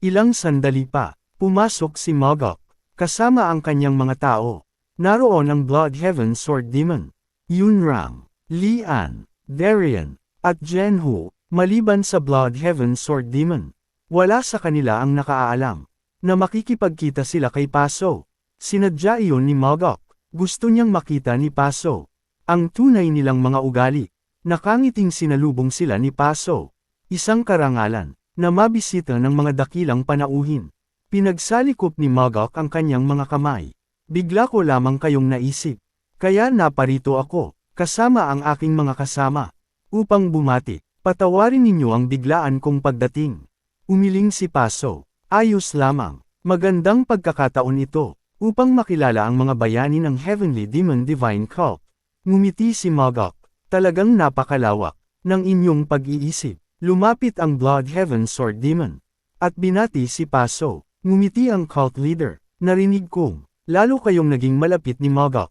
Ilang sandali pa, pumasok si Mogok, kasama ang kanyang mga tao. Naroon ang Bloodhaven Sword Demon, Yunrang, Lian, Darien, at Genhu, maliban sa Bloodhaven Sword Demon. Wala sa kanila ang nakaalam na makikipagkita sila kay Paso. Sinadya iyon ni Mogok. Gusto niyang makita ni Paso ang tunay nilang mga ugali. Nakangiting sinalubong sila ni Paso. Isang karangalan na mabisita ng mga dakilang panauhin. Pinagsalikop ni Mogok ang kanyang mga kamay. Bigla ko lamang kayong naisip. Kaya naparito ako, kasama ang aking mga kasama, upang bumati. Patawarin ninyo ang biglaan kong pagdating. Umiling si Paso. Ayos lamang. Magandang pagkakataon ito, upang makilala ang mga bayani ng Heavenly Demon Divine Cult. Ngumiti si Mogok. Talagang napakalawak ng inyong pag-iisip. Lumapit ang Bloodhaven Sword Demon. At binati si Paso. Ngumiti ang cult leader. Narinig kong, lalo kayong naging malapit ni Mogok.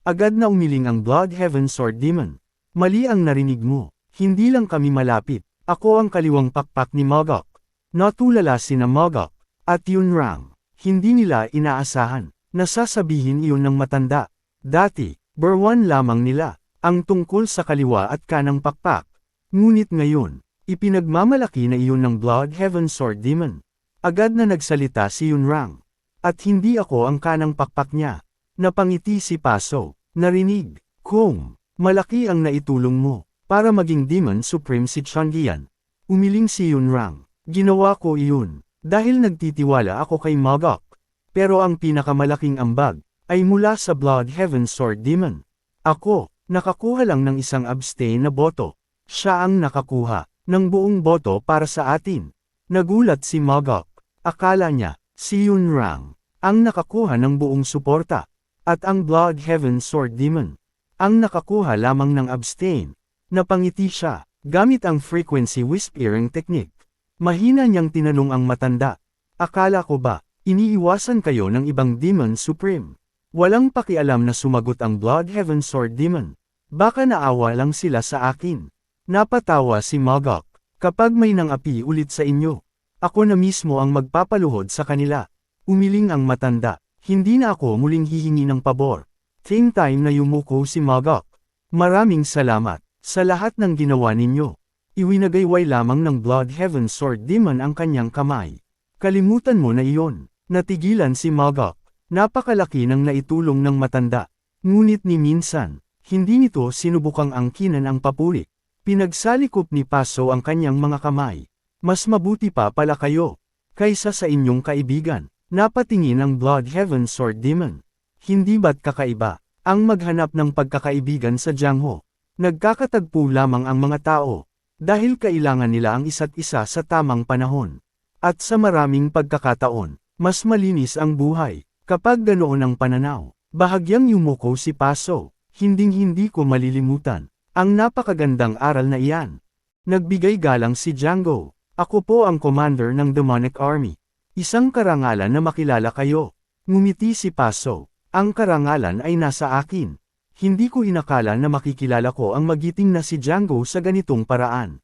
Agad na umiling ang Bloodhaven Sword Demon. Mali ang narinig mo. Hindi lang kami malapit. Ako ang kaliwang pakpak ni Mogok. Natulala sina Mogok at Yunrang. Hindi nila inaasahan na sasabihin iyon ng matanda. Dati, berwan lamang nila ang tungkol sa kaliwa at kanang pakpak. Ngunit ngayon, ipinagmamalaki na iyon ng Bloodhaven Sword Demon. Agad na nagsalita si Yunrang. At hindi ako ang kanang pakpak niya. Napangiti si Paso. Narinig kong malaki ang naitulong mo para maging Demon Supreme si Changyan. Umiling si Yunrang. Ginawa ko iyon dahil nagtitiwala ako kay Mogok. Pero ang pinakamalaking ambag ay mula sa Bloodhaven Sword Demon. Ako, nakakuha lang ng isang abstain na boto. Siya ang nakakuha ng buong boto para sa atin. Nagulat si Mogok. Akala niya, si Yunrang ang nakakuha ng buong suporta. At ang Bloodhaven Sword Demon ang nakakuha lamang ng abstain. Napangiti siya, gamit ang frequency whispering technique. Mahina niyang tinanong ang matanda. Akala ko ba, iniiwasan kayo ng ibang Demon Supreme? Walang pakialam na sumagot ang Bloodhaven Sword Demon. Baka naawa lang sila sa akin. Napatawa si Mogok. Kapag may nangapi ulit sa inyo, ako na mismo ang magpapaluhod sa kanila. Umiling ang matanda. Hindi na ako muling hihingi ng pabor. Same time na yumuko si Mogok. Maraming salamat sa lahat ng ginawa ninyo. Iwinagayway lamang ng Bloodhaven Sword Demon ang kanyang kamay. Kalimutan mo na iyon. Natigilan si Mogok. Napakalaki ng naitulong ng matanda. Ngunit ni minsan, hindi nito sinubukang angkinan ang papuri. Pinagsalikop ni Paso ang kanyang mga kamay. Mas mabuti pa pala kayo kaysa sa inyong kaibigan. Napatingin ang Bloodhaven Sword Demon. Hindi ba't kakaiba ang maghanap ng pagkakaibigan sa Jiangho? Nagkakatagpo lamang ang mga tao dahil kailangan nila ang isa't isa sa tamang panahon. At sa maraming pagkakataon, mas malinis ang buhay kapag ganoon ang pananaw. Bahagyang yumuko si Paso. Hinding-hindi ko malilimutan ang napakagandang aral na iyan. Nagbigay galang si Django. Ako po ang commander ng Demonic Army. Isang karangalan na makilala kayo. Ngumiti si Paso. Ang karangalan ay nasa akin. Hindi ko inakala na makikilala ko ang magiting na si Django sa ganitong paraan.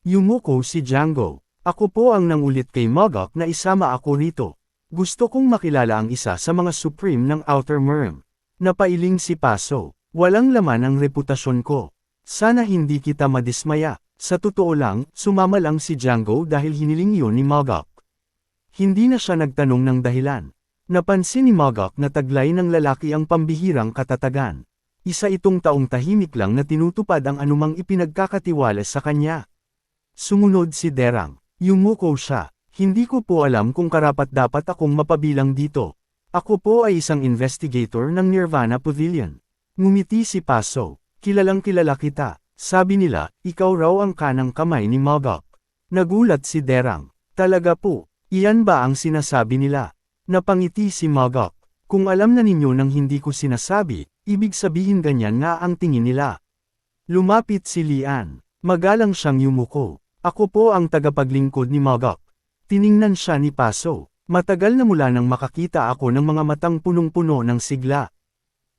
Yumuko si Django. Ako po ang nangulit kay Mogok na isama ako rito. Gusto kong makilala ang isa sa mga supreme ng Outer Mirim. Napailing si Paso. Walang laman ang reputasyon ko. Sana hindi kita madismaya. Sa totoo lang, sumama lang si Django dahil hiniling yun ni Mogok. Hindi na siya nagtanong ng dahilan. Napansin ni Mogok na taglay ng lalaki ang pambihirang katatagan. Isa itong taong tahimik lang na tinutupad ang anumang ipinagkakatiwala sa kanya. Sumunod si Derang. Yumuko siya. Hindi ko po alam kung karapat-dapat akong mapabilang dito. Ako po ay isang investigator ng Nirvana Pavilion. Ngumiti si Paso. Kilalang kilala kita. Sabi nila, ikaw raw ang kanang kamay ni Mogok. Nagulat si Derang. Talaga po. Iyan ba ang sinasabi nila? Napangiti si Mogok. Kung alam na ninyo nang hindi ko sinasabi, ibig sabihin ganyan nga ang tingin nila. Lumapit si Lian. Magalang siyang yumuko. Ako po ang tagapaglingkod ni Mogok. Tiningnan siya ni Paso. Matagal na mula nang makakita ako ng mga matang punong-puno ng sigla.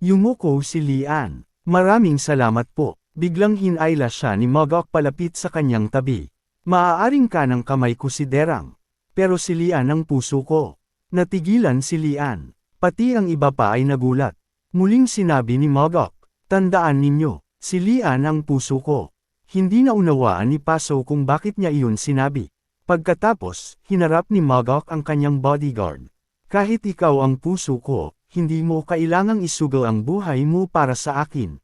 Yumuko si Lian. Maraming salamat po. Biglang hinayla siya ni Mogok palapit sa kanyang tabi. Maaaring kanang kamay ko si Derang. pero si Lian ang puso ko. Natigilan si Lian. Pati ang iba pa ay nagulat. Muling sinabi ni Mogok, tandaan ninyo, si Lian ang puso ko. Hindi naunawaan ni Paso kung bakit niya iyon sinabi. Pagkatapos, hinarap ni Mogok ang kanyang bodyguard. Kahit ikaw ang puso ko, hindi mo kailangang isugal ang buhay mo para sa akin.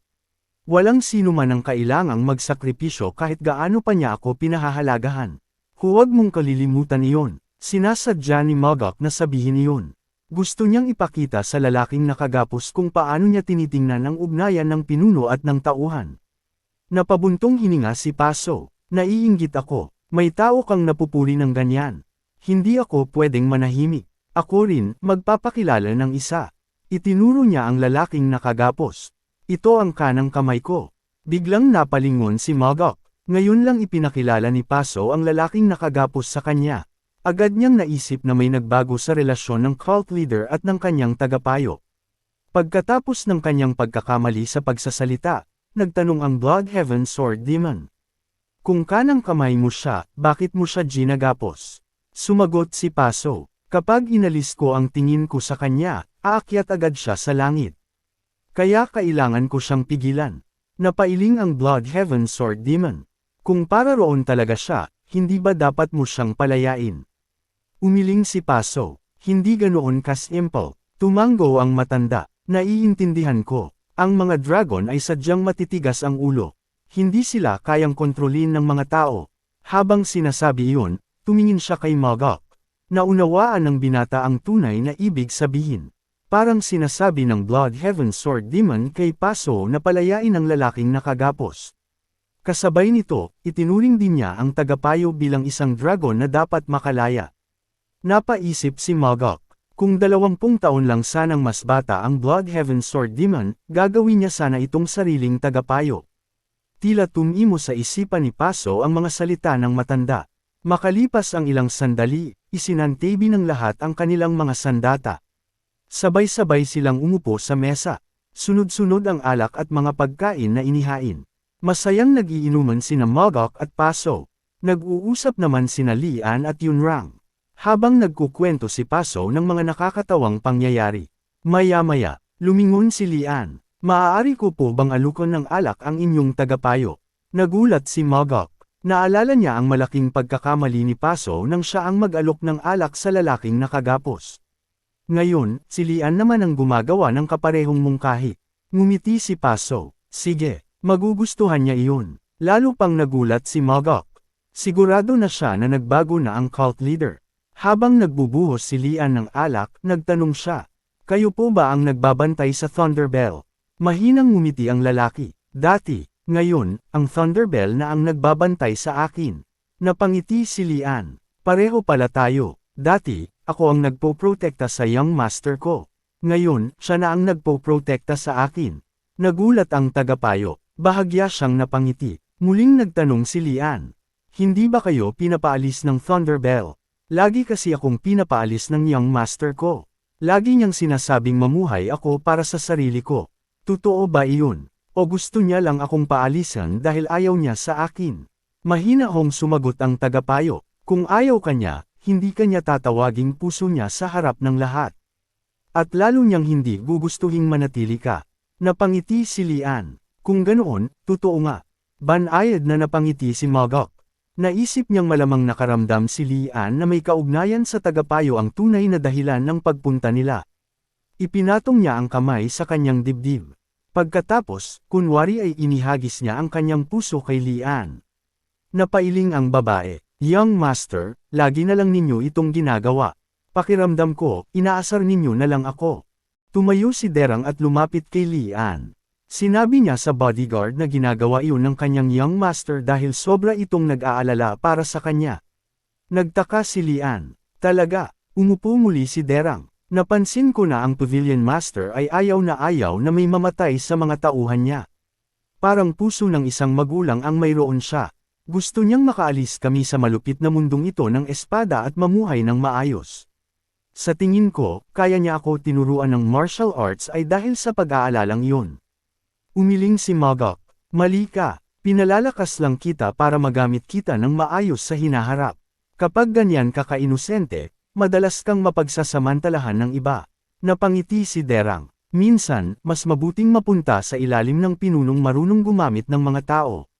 Walang sino man ang kailangang magsakripisyo kahit gaano pa niya ako pinahahalagahan. Huwag mong kalilimutan iyon. Sinasadya ni Mogok na sabihin iyon. Gusto niyang ipakita sa lalaking nakagapos kung paano niya tinitingnan ang ugnayan ng pinuno at ng tauhan. Napabuntong hininga si Paso. Naiinggit ako. May tao kang napupuri ng ganyan. Hindi ako pwedeng manahimik. Ako rin, magpapakilala ng isa. Itinuro niya ang lalaking nakagapos. Ito ang kanang kamay ko. Biglang napalingon si Mogok. Ngayon lang ipinakilala ni Paso ang lalaking nakagapos sa kanya. Agad niyang naisip na may nagbago sa relasyon ng cult leader at ng kanyang tagapayo. Pagkatapos ng kanyang pagkakamali sa pagsasalita, nagtanong ang Bloodhaven Sword Demon. Kung kanang kamay mo siya, bakit mo siya ginagapos? Sumagot si Paso, kapag inalis ko ang tingin ko sa kanya, aakyat agad siya sa langit. Kaya kailangan ko siyang pigilan. Napailing ang Bloodhaven Sword Demon. Kung para roon talaga siya, hindi ba dapat mo siyang palayain? Umiling si Paso, hindi ganoon ka-simple. Tumango ang matanda, naiintindihan ko. Ang mga dragon ay sadyang matitigas ang ulo. Hindi sila kayang kontrolin ng mga tao. Habang sinasabi iyon, tumingin siya kay Mogok. Naunawaan ng binata ang tunay na ibig sabihin. Parang sinasabi ng Bloodhaven Sword Demon kay Paso na palayain ang lalaking nakagapos. Kasabay nito, itinuring din niya ang tagapayo bilang isang dragon na dapat makalaya. Napaisip si Mogok, kung 20 taon lang sanang mas bata ang Bloodhaven Sword Demon, gagawin niya sana itong sariling tagapayo. Tila tumimo sa isipan ni Paso ang mga salita ng matanda. Makalipas ang ilang sandali, isinantabi ng lahat ang kanilang mga sandata. Sabay-sabay silang umupo sa mesa. Sunod-sunod ang alak at mga pagkain na inihain. Masayang nagiinuman sina Mogok at Paso. Nag-uusap naman sina Lian at Yunrang. Habang nagkukwento si Paso ng mga nakakatawang pangyayari. Maya-maya, lumingon si Lian. Maaari ko po bang alukon ng alak ang inyong tagapayo? Nagulat si Mogok. Naalala niya ang malaking pagkakamali ni Paso nang siya ang mag-alok ng alak sa lalaking nakagapos. Ngayon, si Lian naman ang gumagawa ng kaparehong mungkahi. Ngumiti si Paso. Sige, magugustuhan niya iyon. Lalo pang nagulat si Mogok. Sigurado na siya na nagbago na ang cult leader. Habang nagbubuhos si Lian ng alak, nagtanong siya. Kayo po ba ang nagbabantay sa Thunderbell? Mahinang ngumiti ang lalaki. Dati, ngayon, ang Thunderbell na ang nagbabantay sa akin. Napangiti si Lian. Pareho pala tayo. Dati, ako ang nagpoprotekta sa young master ko. Ngayon, siya na ang nagpoprotekta sa akin. Nagulat ang tagapayo. Bahagya siyang napangiti. Muling nagtanong si Lian. Hindi ba kayo pinapaalis ng Thunderbell? Lagi kasi akong pinapaalis ng young master ko. Lagi niyang sinasabing mamuhay ako para sa sarili ko. Totoo ba iyon? O gusto niya lang akong paalisan dahil ayaw niya sa akin? Mahinahong sumagot ang tagapayo. Kung ayaw ka niya, hindi ka niya tatawaging puso niya sa harap ng lahat. At lalo niyang hindi gugustuhing manatili ka. Napangiti si Lian. Kung ganoon, totoo nga. Banayad na napangiti si Mogok. Naisip niyang malamang nakaramdam si Lian na may kaugnayan sa tagapayo ang tunay na dahilan ng pagpunta nila. Ipinatong niya ang kamay sa kanyang dibdib. Pagkatapos, kunwari ay inihagis niya ang kanyang puso kay Lian. Napailing ang babae. Young master, lagi na lang ninyo itong ginagawa. Pakiramdam ko, inaasar ninyo na lang ako. Tumayo si Derang at lumapit kay Lian. Sinabi niya sa bodyguard na ginagawa iyon ng kanyang young master dahil sobra itong nag-aalala para sa kanya. Nagtaka si Lian. Talaga, umupo muli si Derang. Napansin ko na ang pavilion master ay ayaw na may mamatay sa mga tauhan niya. Parang puso ng isang magulang ang mayroon siya. Gusto niyang makaalis kami sa malupit na mundong ito ng espada at mamuhay ng maayos. Sa tingin ko, kaya niya ako tinuruan ng martial arts ay dahil sa pag-aalalang iyon. Umiling si Mogok. Mali ka, pinalalakas lang kita para magamit kita ng maayos sa hinaharap. Kapag ganyan ka ka-inosente, madalas kang mapagsasamantalahan ng iba. Napangiti si Derang. Minsan, mas mabuting mapunta sa ilalim ng pinunong marunong gumamit ng mga tao.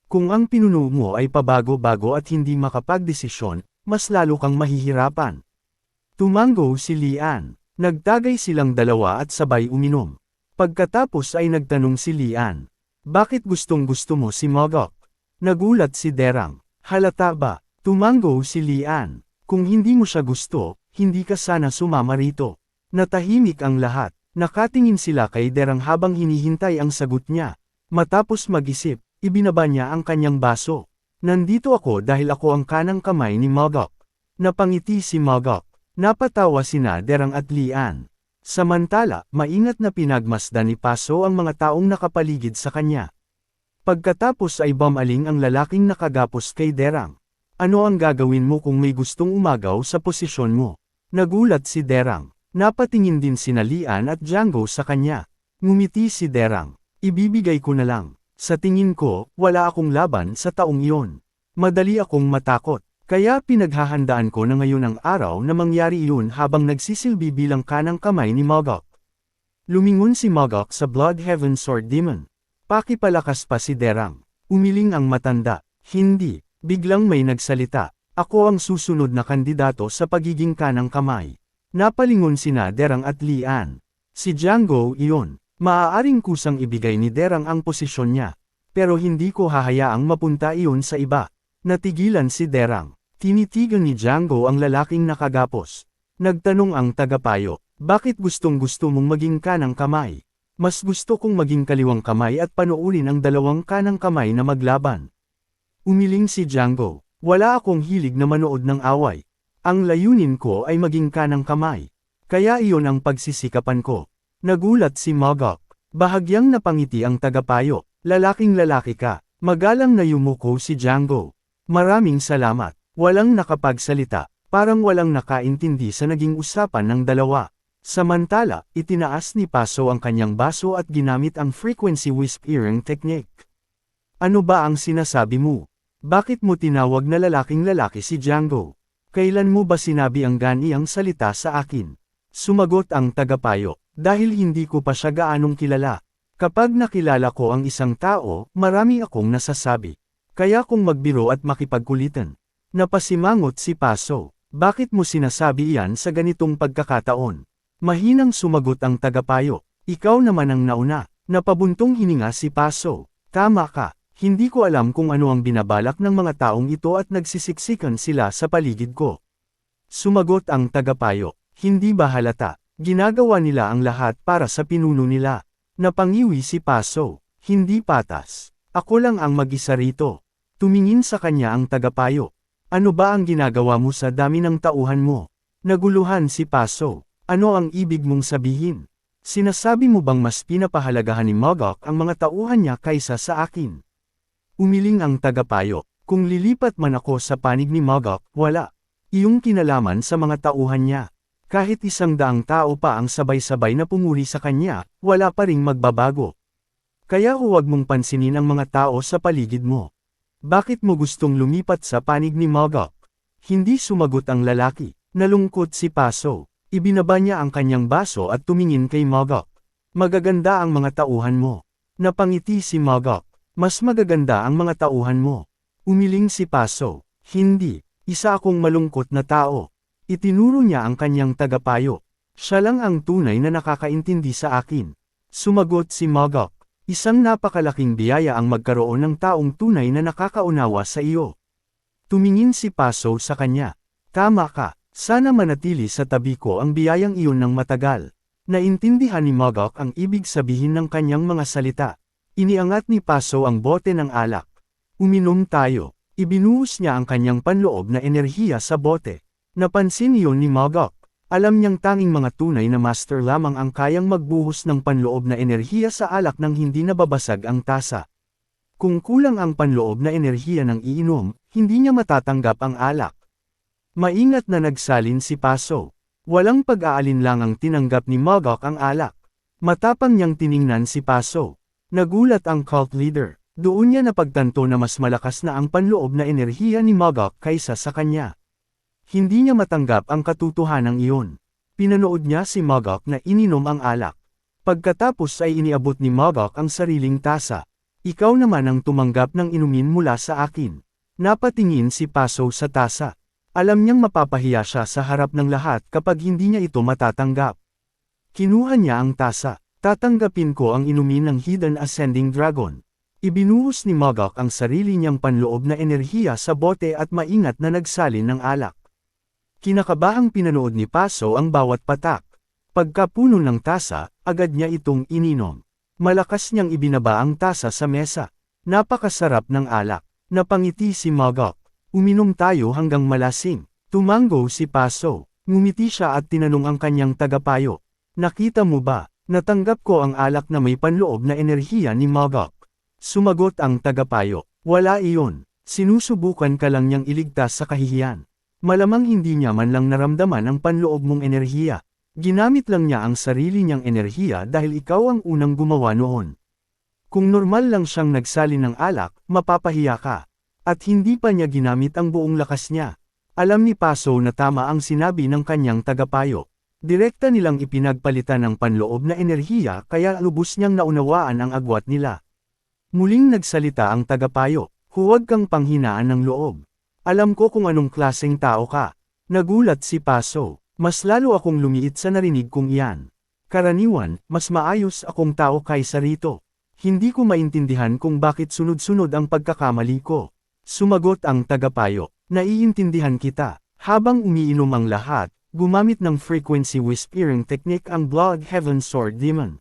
Kung ang pinuno mo ay pabago-bago at hindi makapagdesisyon, mas lalo kang mahihirapan. Tumango si Lian. Nagtagay silang dalawa at sabay uminom. Pagkatapos ay nagtanong si Lian, "Bakit gustong-gusto mo si Mogok?" Nagulat si Derang. "Halata ba?" Tumango si Lian. "Kung hindi mo siya gusto, hindi ka sana sumama rito." Natahimik ang lahat. Nakatingin sila kay Derang habang hinihintay ang sagot niya. Matapos mag-isip, ibinaba niya ang kanyang baso. "Nandito ako dahil ako ang kanang kamay ni Mogok." Napangiti si Mogok. Napatawa sina Derang at Lian. Samantala, maingat na pinagmasdan ni Paso ang mga taong nakapaligid sa kanya. Pagkatapos ay bumaling ang lalaking nakagapos kay Derang. "Ano ang gagawin mo kung may gustong umagaw sa posisyon mo?" Nagulat si Derang. Napatingin din sina Lian at Django sa kanya. Ngumiti si Derang. "Ibibigay ko na lang. Sa tingin ko, wala akong laban sa taong iyon. Madali akong matakot. Kaya pinaghahandaan ko na ngayon ang araw na mangyari iyon habang nagsisilbi bilang kanang kamay ni Mogok." Lumingon si Mogok sa Bloodhaven Sword Demon. Pakipalakas pa si Derang. Umiling ang matanda. "Hindi." Biglang may nagsalita. "Ako ang susunod na kandidato sa pagiging kanang kamay." Napalingon sina Derang at Lian. Si Django iyon. Maaaring kusang ibigay ni Derang ang posisyon niya. Pero hindi ko hahayaang mapunta iyon sa iba. Natigilan si Derang. Tinitigan ni Django ang lalaking nakagapos. Nagtanong ang tagapayo, "Bakit gustong-gusto mong maging kanang kamay?" "Mas gusto kong maging kaliwang kamay at panuulin ang dalawang kanang kamay na maglaban." Umiling si Django. "Wala akong hilig na manood ng away. Ang layunin ko ay maging kanang kamay. Kaya iyon ang pagsisikapan ko." Nagulat si Mogok. Bahagyang napangiti ang tagapayo. "Lalaking lalaki ka." Magalang na yumuko si Django. "Maraming salamat." Walang nakapagsalita. Parang walang nakaintindi sa naging usapan ng dalawa. Samantala, itinaas ni Paso ang kanyang baso at ginamit ang frequency whispering technique. "Ano ba ang sinasabi mo? Bakit mo tinawag na lalaking lalaki si Django? Kailan mo ba sinabi ang ganiyang salita sa akin?" Sumagot ang tagapayo, "Dahil hindi ko pa siya gaanong kilala. Kapag nakilala ko ang isang tao, marami akong nasasabi. Kaya kung magbiro at makipagkulitan." Napasimangot si Paso. "Bakit mo sinasabi iyan sa ganitong pagkakataon?" Mahinang sumagot ang tagapayo, "Ikaw naman ang nauna." Napabuntong hininga si Paso. "Tama ka. Hindi ko alam kung ano ang binabalak ng mga taong ito at nagsisiksikan sila sa paligid ko." Sumagot ang tagapayo, "Hindi ba halata? Ginagawa nila ang lahat para sa pinuno nila." Napangiwi si Paso. "Hindi patas. Ako lang ang mag-isa rito." Tumingin sa kanya ang tagapayo. "Ano ba ang ginagawa mo sa dami ng tauhan mo?" Naguluhan si Paso. "Ano ang ibig mong sabihin? Sinasabi mo bang mas pinapahalagahan ni Mogok ang mga tauhan niya kaysa sa akin?" Umiling ang tagapayo. "Kung lilipat man ako sa panig ni Mogok, wala iyong kinalaman sa mga tauhan niya. Kahit 100 tao pa ang sabay-sabay na pumuri sa kanya, wala pa ring magbabago. Kaya huwag mong pansinin ang mga tao sa paligid mo. Bakit mo gustong lumipat sa panig ni Mogok?" Hindi sumagot ang lalaki. Nalungkot si Paso. Ibinaba niya ang kanyang baso at tumingin kay Mogok. "Magaganda ang mga tauhan mo." Napangiti si Mogok. "Mas magaganda ang mga tauhan mo." Umiling si Paso. "Hindi. Isa akong malungkot na tao." Itinuro niya ang kanyang tagapayo. "Siya lang ang tunay na nakakaintindi sa akin." Sumagot si Mogok. "Isang napakalaking biyaya ang magkaroon ng taong tunay na nakakaunawa sa iyo." Tumingin si Paso sa kanya. "Tama ka. Sana manatili sa tabi ko ang biyayang iyon ng matagal." Naintindihan ni Mogok ang ibig sabihin ng kanyang mga salita. Iniangat ni Paso ang bote ng alak. "Uminom tayo." Ibinuhos niya ang kanyang panloob na enerhiya sa bote. Napansin iyon ni Mogok. Alam niyang tanging mga tunay na master lamang ang kayang magbuhos ng panloob na enerhiya sa alak nang hindi nababasag ang tasa. Kung kulang ang panloob na enerhiya ng iinom, hindi niya matatanggap ang alak. Maingat na nagsalin si Paso. Walang pag-aalinlangang tinanggap ni Mogok ang alak. Matapang niyang tiningnan si Paso. Nagulat ang cult leader. Doon niya napagtanto na mas malakas na ang panloob na enerhiya ni Mogok kaysa sa kanya. Hindi niya matanggap ang katotohanan iyon. Pinanood niya si Mogok na ininom ang alak. Pagkatapos ay iniabot ni Mogok ang sariling tasa. Ikaw naman ang tumanggap ng inumin mula sa akin. Napatingin si Paso sa tasa. Alam niyang mapapahiya siya sa harap ng lahat kapag hindi niya ito matatanggap. Kinuha niya ang tasa. Tatanggapin ko ang inumin ng Hidden Ascending Dragon. Ibinuhos ni Mogok ang sarili niyang panloob na enerhiya sa bote at maingat na nagsalin ng alak. Kinakabahang pinanood ni Paso ang bawat patak. Pagkapuno ng tasa, agad niya itong ininom. Malakas niyang ibinaba ang tasa sa mesa. Napakasarap ng alak. Napangiti si Mogok. Uminom tayo hanggang malasing. Tumango si Paso. Ngumiti siya at tinanong ang kanyang tagapayo. Nakita mo ba? Natanggap ko ang alak na may panloob na enerhiya ni Mogok. Sumagot ang tagapayo. Wala iyon. Sinusubukan ka lang niyang iligtas sa kahihiyan. Malamang hindi niya man lang naramdaman ang panloob mong enerhiya. Ginamit lang niya ang sarili niyang enerhiya dahil ikaw ang unang gumawa noon. Kung normal lang siyang nagsalin ng alak, mapapahiya ka. At hindi pa niya ginamit ang buong lakas niya. Alam ni Paso na tama ang sinabi ng kanyang tagapayo. Direkta nilang ipinagpalitan ng panloob na enerhiya kaya lubos niyang naunawaan ang agwat nila. Muling nagsalita ang tagapayo, huwag kang panghinaan ng loob. Alam ko kung anong klaseng tao ka. Nagulat si Paso, mas lalo akong lumiit sa narinig kong iyan. Karaniwan, mas maayos akong tao kaysa rito. Hindi ko maintindihan kung bakit sunod-sunod ang pagkakamali ko. Sumagot ang tagapayo, naiintindihan kita. Habang umiinom ang lahat, gumamit ng frequency whispering technique ang Blood Heaven Sword Demon.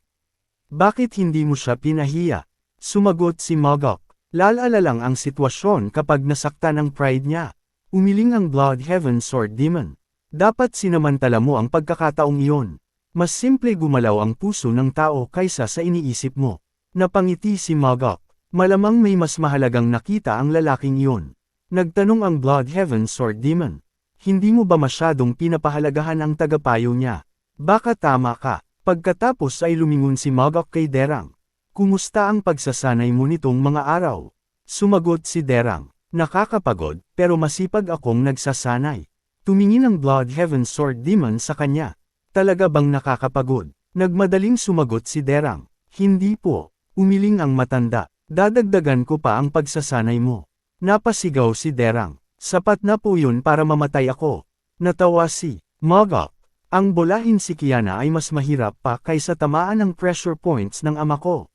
Bakit hindi mo siya pinahiya? Sumagot si Mogok. Lalala lang ang sitwasyon kapag nasaktan ang pride niya. Umiling ang Blood Heaven Sword Demon. Dapat sinamantala mo ang pagkakataong iyon. Mas simple gumalaw ang puso ng tao kaysa sa iniisip mo. Napangiti si Mogok. Malamang may mas mahalagang nakita ang lalaking iyon. Nagtanong ang Blood Heaven Sword Demon. Hindi mo ba masyadong pinapahalagahan ang tagapayo niya? Baka tama ka. Pagkatapos ay lumingon si Mogok kay Derang. Kumusta ang pagsasanay mo nitong mga araw? Sumagot si Derang. Nakakapagod, pero masipag akong nagsasanay. Tumingin ang Blood Heaven Sword Demon sa kanya. Talaga bang nakakapagod? Nagmadaling sumagot si Derang. Hindi po. Umiling ang matanda. Dadagdagan ko pa ang pagsasanay mo. Napasigaw si Derang. Sapat na po yun para mamatay ako. Natawa si Mogok. Ang bolahin si Kiana ay mas mahirap pa kaysa tamaan ng pressure points ng ama ko.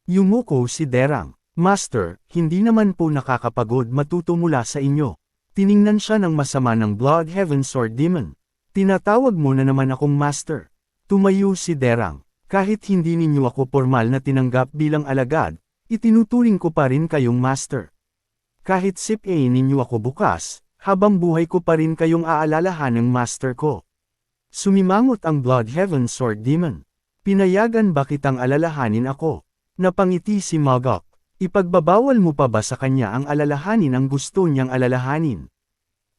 Yumuko si Derang. Master, hindi naman po nakakapagod matuto mula sa inyo. Tiningnan siya ng masama ng Blood Heaven Sword Demon. Tinatawag mo na naman akong Master. Tumayo si Derang. Kahit hindi ninyo ako formal na tinanggap bilang alagad, itinuturing ko pa rin kayong Master. Kahit sipain ninyo ako bukas, habang buhay ko pa rin kayong aalalahan ng Master ko. Sumimangot ang Blood Heaven Sword Demon. Pinayagan ba kitang alalahanin ako? Napangiti si Mogok. Ipagbabawal mo pa ba sa kanya ang alalahanin ang gusto niyang alalahanin?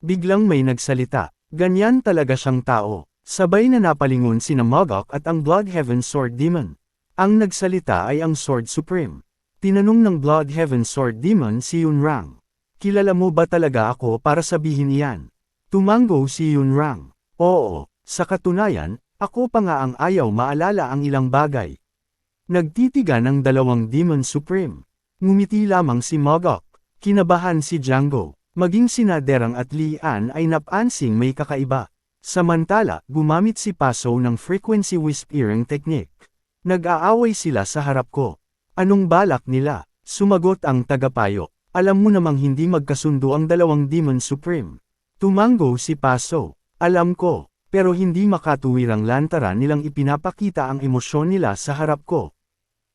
Biglang may nagsalita. Ganyan talaga siyang tao. Sabay na napalingon sina Mogok at ang Blood Heaven Sword Demon. Ang nagsalita ay ang Sword Supreme. Tinanong ng Blood Heaven Sword Demon si Yunrang. Kilala mo ba talaga ako para sabihin iyan? Tumango si Yunrang. Oo, sa katunayan, ako pa nga ang ayaw maalala ang ilang bagay. Nagtitigan ang dalawang Demon Supreme. Ngumiti lamang si Mogok. Kinabahan si Django. Maging sina Derang at Lian ay napansing may kakaiba. Samantala, gumamit si Paso ng frequency whispering technique. Nag-aaway sila sa harap ko. Anong balak nila? Sumagot ang tagapayo. Alam mo namang hindi magkasundo ang dalawang Demon Supreme. Tumango si Paso. Alam ko, pero hindi makatuwirang lantaran nilang ipinapakita ang emosyon nila sa harap ko.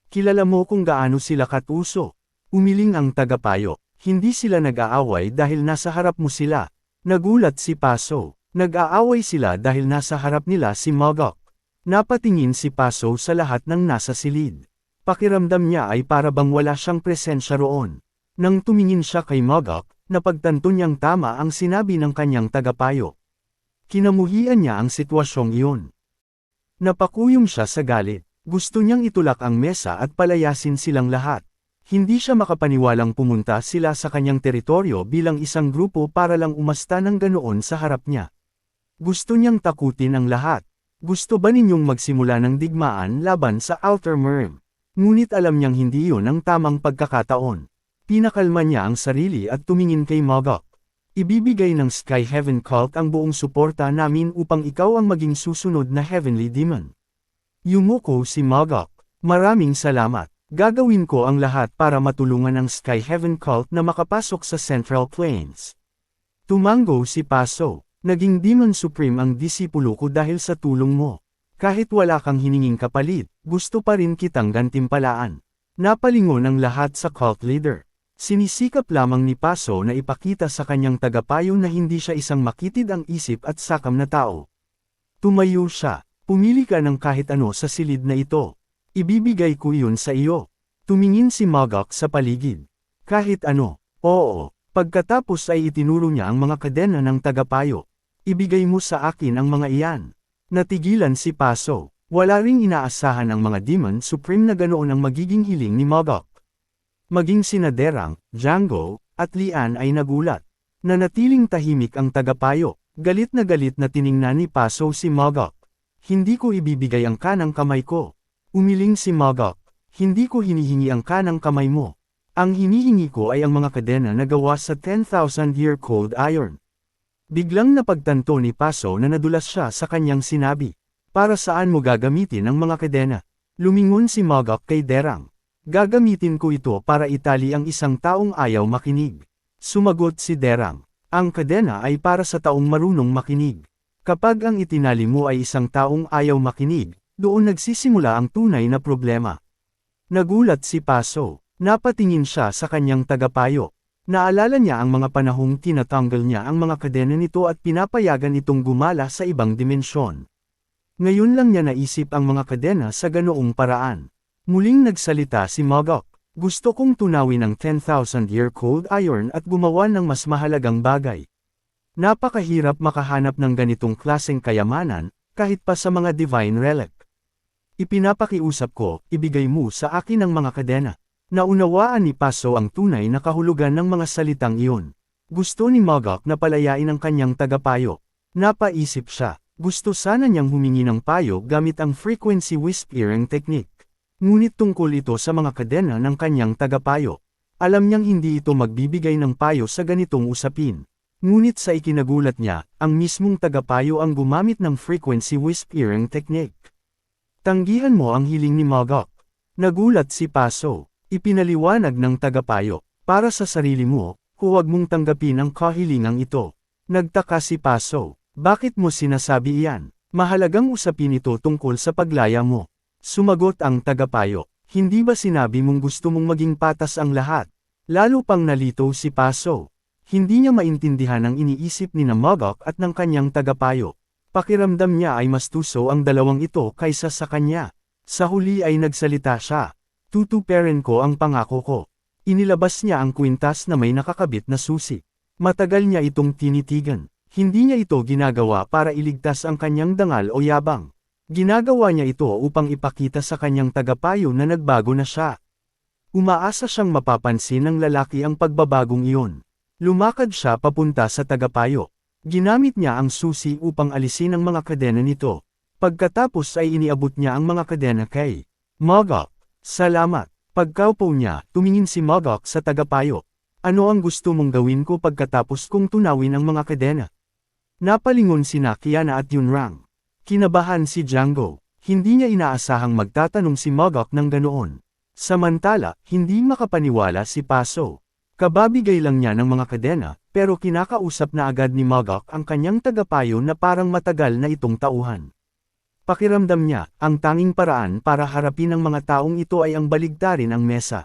Kilala mo kung gaano sila katuso. Umiling ang tagapayo. Hindi sila nag-aaway dahil nasa harap mo sila. Nagulat si Paso. Nag-aaway sila dahil nasa harap nila si Mogok. Napatingin si Paso sa lahat ng nasa silid. Pakiramdam niya ay para bang wala siyang presensya roon. Nang tumingin siya kay Mogok, napagtanto niyang tama ang sinabi ng kanyang tagapayo. Kinamuhian niya ang sitwasyong iyon. Napakuyom siya sa galit. Gusto niyang itulak ang mesa at palayasin silang lahat. Hindi siya makapaniwalang pumunta sila sa kanyang teritoryo bilang isang grupo para lang umasta ng ganoon sa harap niya. Gusto niyang takutin ang lahat. Gusto ba ninyong magsimula ng digmaan laban sa Outer Rim? Ngunit alam niyang hindi yun ang tamang pagkakataon. Pinakalma niya ang sarili at tumingin kay Mogok. Ibibigay ng Sky Heaven Cult ang buong suporta namin upang ikaw ang maging susunod na Heavenly Demon. Yumuko si Mogok. Maraming salamat. Gagawin ko ang lahat para matulungan ang Sky Heaven Cult na makapasok sa Central Plains. Tumango si Paso. Naging Demon Supreme ang disipulo ko dahil sa tulong mo. Kahit wala kang hininging kapalit, gusto pa rin kitang gantimpalaan. Napalingon ang lahat sa cult leader. Sinisikap lamang ni Paso na ipakita sa kanyang tagapayo na hindi siya isang makitid ang isip at sakam na tao. Tumayo siya. Pumili ka ng kahit ano sa silid na ito. Ibibigay ko yun sa iyo. Tumingin si Mogok sa paligid. Kahit ano. Oo. Pagkatapos ay itinuro niya ang mga kadena ng tagapayo. Ibigay mo sa akin ang mga iyan. Natigilan si Paso. Wala ring inaasahan ang mga Demon Supreme na ganoon ang magiging hiling ni Mogok. Maging sina Derang, Django, at Lian ay nagulat. Nanatiling tahimik ang tagapayo. Galit na tiningnan ni Paso si Mogok. Hindi ko ibibigay ang kanang kamay ko. Umiling si Mogok. Hindi ko hinihingi ang kanang kamay mo. Ang hinihingi ko ay ang mga kadena na gawa sa 10,000-year cold iron. Biglang napagtanto ni Paso na nadulas siya sa kanyang sinabi. Para saan mo gagamitin ang mga kadena? Lumingon si Mogok kay Derang. Gagamitin ko ito para itali ang isang taong ayaw makinig. Sumagot si Derang. Ang kadena ay para sa taong marunong makinig. Kapag ang itinali mo ay isang taong ayaw makinig, doon nagsisimula ang tunay na problema. Nagulat si Paso. Napatingin siya sa kanyang tagapayo. Naalala niya ang mga panahong tinatanggal niya ang mga kadena nito at pinapayagan itong gumala sa ibang dimensyon. Ngayon lang niya naisip ang mga kadena sa ganoong paraan. Muling nagsalita si Mogok. Gusto kong tunawin ang 10,000-year cold iron at gumawa ng mas mahalagang bagay. Napakahirap makahanap ng ganitong klaseng kayamanan, kahit pa sa mga divine relic. Ipinapakiusap ko, ibigay mo sa akin ang mga kadena. Naunawaan ni Paso ang tunay na kahulugan ng mga salitang iyon. Gusto ni Mogok na palayain ang kanyang tagapayo. Napaisip siya, gusto sana niyang humingi ng payo gamit ang frequency whispering technique. Ngunit tungkol ito sa mga kadena ng kanyang tagapayo. Alam niyang hindi ito magbibigay ng payo sa ganitong usapin. Ngunit sa ikinagulat niya, ang mismong tagapayo ang gumamit ng frequency whispering technique. Tanggihan mo ang hiling ni Mogok. Nagulat si Paso. Ipinaliwanag ng tagapayo. Para sa sarili mo, huwag mong tanggapin ang kahilingang ito. Nagtaka si Paso. Bakit mo sinasabi iyan? Mahalagang usapin ito tungkol sa paglaya mo. Sumagot ang tagapayo. Hindi ba sinabi mong gusto mong maging patas ang lahat? Lalo pang nalito si Paso. Hindi niya maintindihan ang iniisip ni Mogok at ng kanyang tagapayo. Pakiramdam niya ay mas tuso ang dalawang ito kaysa sa kanya. Sa huli ay nagsalita siya. Tutuperin ko ang pangako ko. Inilabas niya ang kwintas na may nakakabit na susi. Matagal niya itong tinitigan. Hindi niya ito ginagawa para iligtas ang kanyang dangal o yabang. Ginagawa niya ito upang ipakita sa kanyang tagapayo na nagbago na siya. Umaasa siyang mapapansin ng lalaki ang pagbabagong iyon. Lumakad siya papunta sa tagapayo. Ginamit niya ang susi upang alisin ang mga kadena nito. Pagkatapos ay iniabot niya ang mga kadena kay Mogok. Salamat. Pagkaupo niya, tumingin si Mogok sa tagapayo. Ano ang gusto mong gawin ko pagkatapos kong tunawin ang mga kadena? Napalingon sina Kiana at Yunrang. Kinabahan si Django. Hindi niya inaasahang magtatanong si Mogok ng ganoon. Samantala, hindi makapaniwala si Paso. Kababigay lang niya ng mga kadena, pero kinakausap na agad ni Mogok ang kanyang tagapayo na parang matagal na itong tauhan. Pakiramdam niya, ang tanging paraan para harapin ang mga taong ito ay ang baligtarin ang mesa.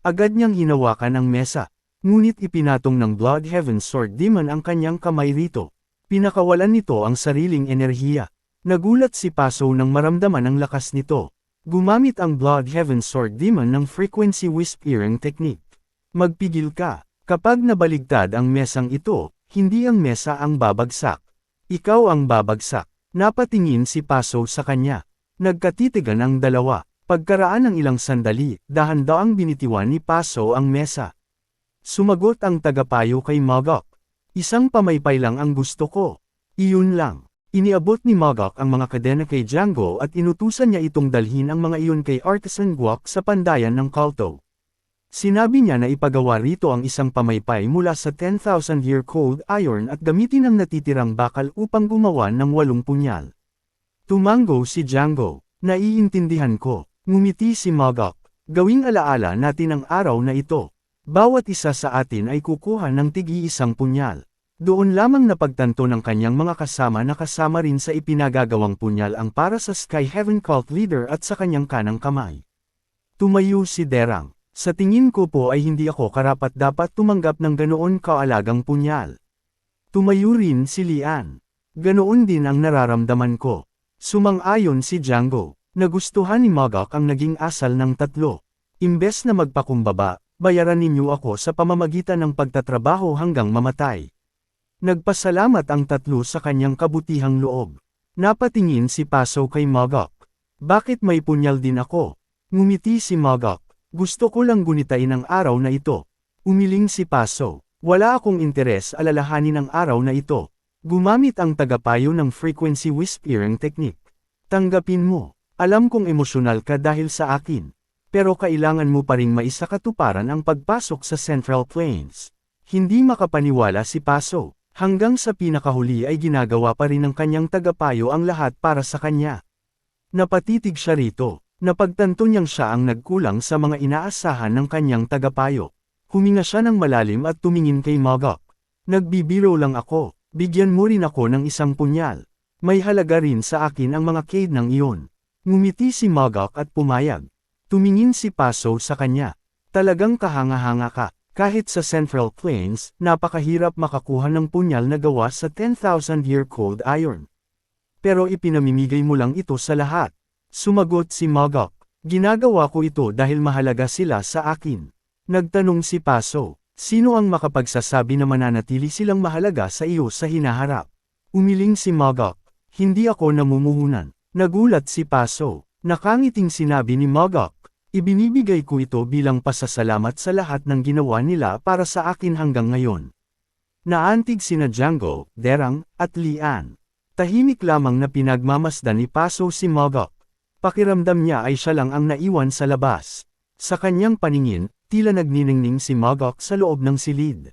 Agad niyang hinawakan ang mesa. Ngunit ipinatong ng Blood Heaven Sword Demon ang kanyang kamay rito. Pinakawalan nito ang sariling enerhiya. Nagulat si Paso nang maramdaman ang lakas nito. Gumamit ang Blood Heaven Sword Demon ng frequency whispering technique. Magpigil ka. Kapag nabaligtad ang mesang ito, hindi ang mesa ang babagsak. Ikaw ang babagsak. Napatingin si Paso sa kanya. Nagkatitigan ang dalawa. Pagkaraan ng ilang sandali, dahan-daang binitiwan ni Paso ang mesa. Sumagot ang tagapayo kay Mogok. Isang pamaypay lang ang gusto ko. Iyon lang. Iniabot ni Mogok ang mga kadena kay Django at inutusan niya itong dalhin ang mga iyon kay Artisan Guok sa pandayan ng Kalto. Sinabi niya na ipagawa rito ang isang pamaypay mula sa 10,000-year cold iron at gamitin ang natitirang bakal upang gumawa ng 8 punyal. Tumango si Django. Naiintindihan ko. Ngumiti si Mogok. Gawing alaala natin ang araw na ito. Bawat isa sa atin ay kukuha ng tig-iisang punyal. Doon lamang napagtanto ng kanyang mga kasama na kasama rin sa ipinagagawang punyal ang para sa Sky Heaven Cult Leader at sa kanyang kanang kamay. Tumayo si Derang. Sa tingin ko po ay hindi ako karapat-dapat tumanggap ng ganoon kaalagang punyal. Tumayo rin si Lian. Ganoon din ang nararamdaman ko. Sumang-ayon si Django. Nagustuhan ni Mogok ang naging asal ng tatlo. Imbes na magpakumbaba, bayaran ninyo ako sa pamamagitan ng pagtatrabaho hanggang mamatay. Nagpasalamat ang tatlo sa kanyang kabutihang loob. Napatingin si Paso kay Mogok. Bakit may punyal din ako? Ngumiti si Mogok. Gusto ko lang gunitain ang araw na ito. Umiling si Paso. Wala akong interes alalahanin ang araw na ito. Gumamit ang tagapayo ng frequency whispering technique. Tanggapin mo. Alam kong emosyonal ka dahil sa akin. Pero kailangan mo pa ring maisakatuparan ang pagpasok sa Central Plains. Hindi makapaniwala si Paso. Hanggang sa pinakahuli ay ginagawa pa rin ng kanyang tagapayo ang lahat para sa kanya. Napatitig siya rito. Napagtanto niyang siya ang nagkulang sa mga inaasahan ng kanyang tagapayo. Huminga siya ng malalim at tumingin kay Mogok. Nagbibiro lang ako, bigyan mo rin ako ng isang punyal. May halaga rin sa akin ang mga cade ng iyon. Ngumiti si Mogok at pumayag. Tumingin si Paso sa kanya. Talagang kahanga-hanga ka. Kahit sa Central Plains, napakahirap makakuha ng punyal na gawa sa 10,000-year cold iron. Pero ipinamimigay mo lang ito sa lahat. Sumagot si Mogok. Ginagawa ko ito dahil mahalaga sila sa akin. Nagtanong si Paso. Sino ang makapagsasabi na mananatili silang mahalaga sa iyo sa hinaharap? Umiling si Mogok. Hindi ako namumuhunan. Nagulat si Paso. Nakangiting sinabi ni Mogok. Ibinibigay ko ito bilang pasasalamat sa lahat ng ginawa nila para sa akin hanggang ngayon. Naantig sina Django, Derang, at Lian. Tahimik lamang na pinagmamasdan ni Paso si Mogok. Pakiramdam niya ay siya lang ang naiwan sa labas. Sa kanyang paningin, tila nagniningning si Mogok sa loob ng silid.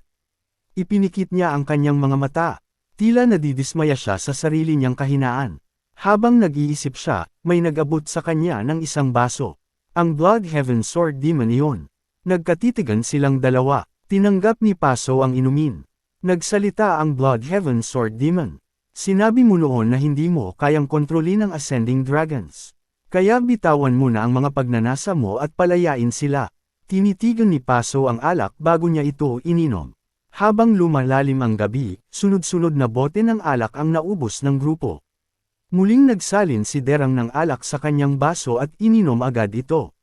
Ipinikit niya ang kanyang mga mata. Tila nadidismaya siya sa sarili niyang kahinaan. Habang nag-iisip siya, may nag-abot sa kanya ng isang baso. Ang Blood Heaven Sword Demon iyon. Nagkatitigan silang dalawa. Tinanggap ni Paso ang inumin. Nagsalita ang Blood Heaven Sword Demon. Sinabi mo noon na hindi mo kayang kontrolin ang Ascending Dragons. Kaya bitawan mo na ang mga pagnanasa mo at palayain sila. Tinitigan ni Paso ang alak bago niya ito ininom. Habang lumalalim ang gabi, sunod-sunod na bote ng alak ang naubos ng grupo. Muling nagsalin si Derang ng alak sa kanyang baso at ininom agad ito.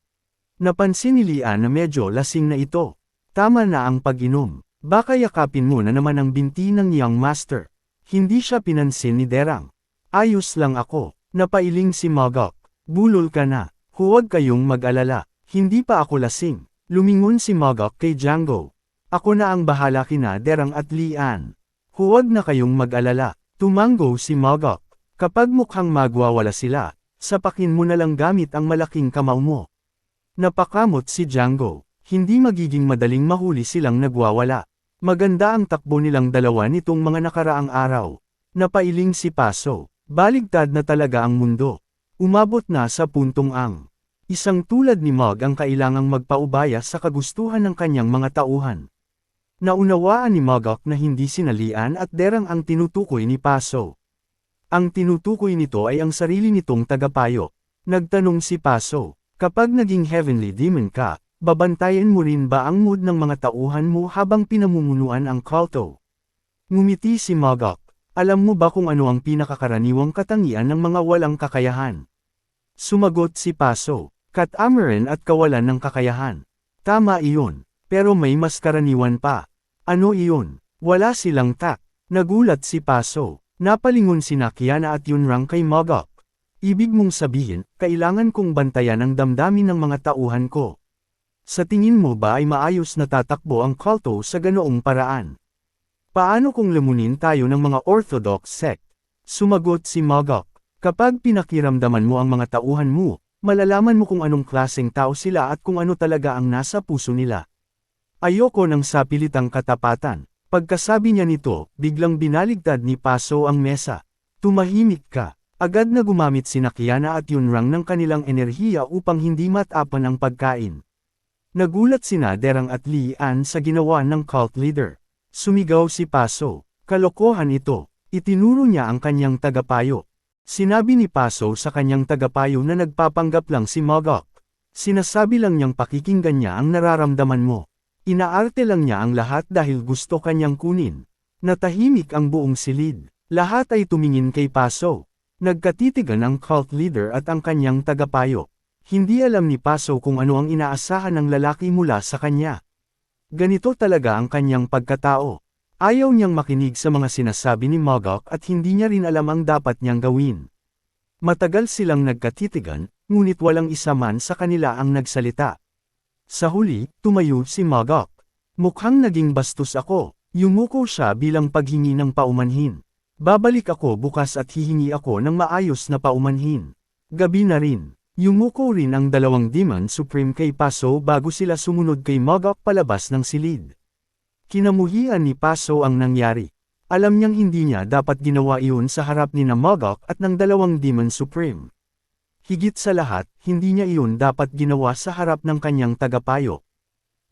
Napansin ni Lian na medyo lasing na ito. Tama na ang pag-inom. Baka yakapin mo na naman ang binti ng Young Master. Hindi siya pinansin ni Derang. Ayos lang ako. Napailing si Mogok. Bulol ka na. Huwag kayong mag-alala. Hindi pa ako lasing. Lumingon si Mogok kay Django. Ako na ang bahala kina Derang at Lian. Huwag na kayong mag-alala. Tumango si Mogok. Kapag mukhang magwawala sila, sapakin mo na lang gamit ang malaking kamao mo. Napakamot si Django. Hindi magiging madaling mahuli silang nagwawala. Maganda ang takbo nilang dalawa nitong mga nakaraang araw. Napailing si Paso. Baligtad na talaga ang mundo. Umabot na sa puntong ang isang tulad ni Mog ang kailangang magpaubaya sa kagustuhan ng kanyang mga tauhan. Naunawaan ni Mogok na hindi sinalian at Derang ang tinutukoy ni Paso. Ang tinutukoy nito ay ang sarili nitong tagapayo. Nagtanong si Paso, kapag naging Heavenly Demon ka, babantayan mo rin ba ang mood ng mga tauhan mo habang pinamumunuan ang Kalto? Ngumiti si Mogok. Alam mo ba kung ano ang pinakakaraniwang katangian ng mga walang kakayahan? Sumagot si Paso, katamaran at kawalan ng kakayahan. Tama iyon, pero may mas karaniwan pa. Ano iyon? Wala silang tak. Nagulat si Paso. Napalingon sina Kiana at Yunrang kay Mogok. Ibig mong sabihin, kailangan kong bantayan ang damdamin ng mga tauhan ko. Sa tingin mo ba ay maayos na tatakbo ang kulto sa ganoong paraan? Paano kung lamunin tayo ng mga Orthodox sect? Sumagot si Magok. Kapag pinakiramdaman mo ang mga tauhan mo, malalaman mo kung anong klaseng tao sila at kung ano talaga ang nasa puso nila. Ayoko ng sapilitang katapatan. Pagkasabi niya nito, biglang binaligtad ni Paso ang mesa. Tumahimik ka. Agad na gumamit si Kiana at Yunrang ng kanilang enerhiya upang hindi matapan ang pagkain. Nagulat sina Derang at Lian sa ginawa ng cult leader. Sumigaw si Paso. Kalokohan ito. Itinuro niya ang kanyang tagapayo. Sinabi ni Paso sa kanyang tagapayo na nagpapanggap lang si Magok. Sinasabi lang niyang pakikinggan niya ang nararamdaman mo. Inaarte lang niya ang lahat dahil gusto kanyang kunin. Natahimik ang buong silid. Lahat ay tumingin kay Paso. Nagkatitigan ang cult leader at ang kanyang tagapayo. Hindi alam ni Paso kung ano ang inaasahan ng lalaki mula sa kanya. Ganito talaga ang kanyang pagkatao. Ayaw niyang makinig sa mga sinasabi ni Magok at hindi niya rin alam ang dapat niyang gawin. Matagal silang nagkatitigan, ngunit walang isa man sa kanila ang nagsalita. Sa huli, tumayo si Magok. Mukhang naging bastos ako. Yumuko siya bilang paghingi ng paumanhin. Babalik ako bukas at hihingi ako ng maayos na paumanhin. Gabi na rin. Yumuko rin ang dalawang Demon Supreme kay Paso bago sila sumunod kay Magok palabas ng silid. Kinamuhian ni Paso ang nangyari. Alam niyang hindi niya dapat ginawa iyon sa harap ni Magok at ng dalawang Demon Supreme. Higit sa lahat, hindi niya iyon dapat ginawa sa harap ng kanyang tagapayo.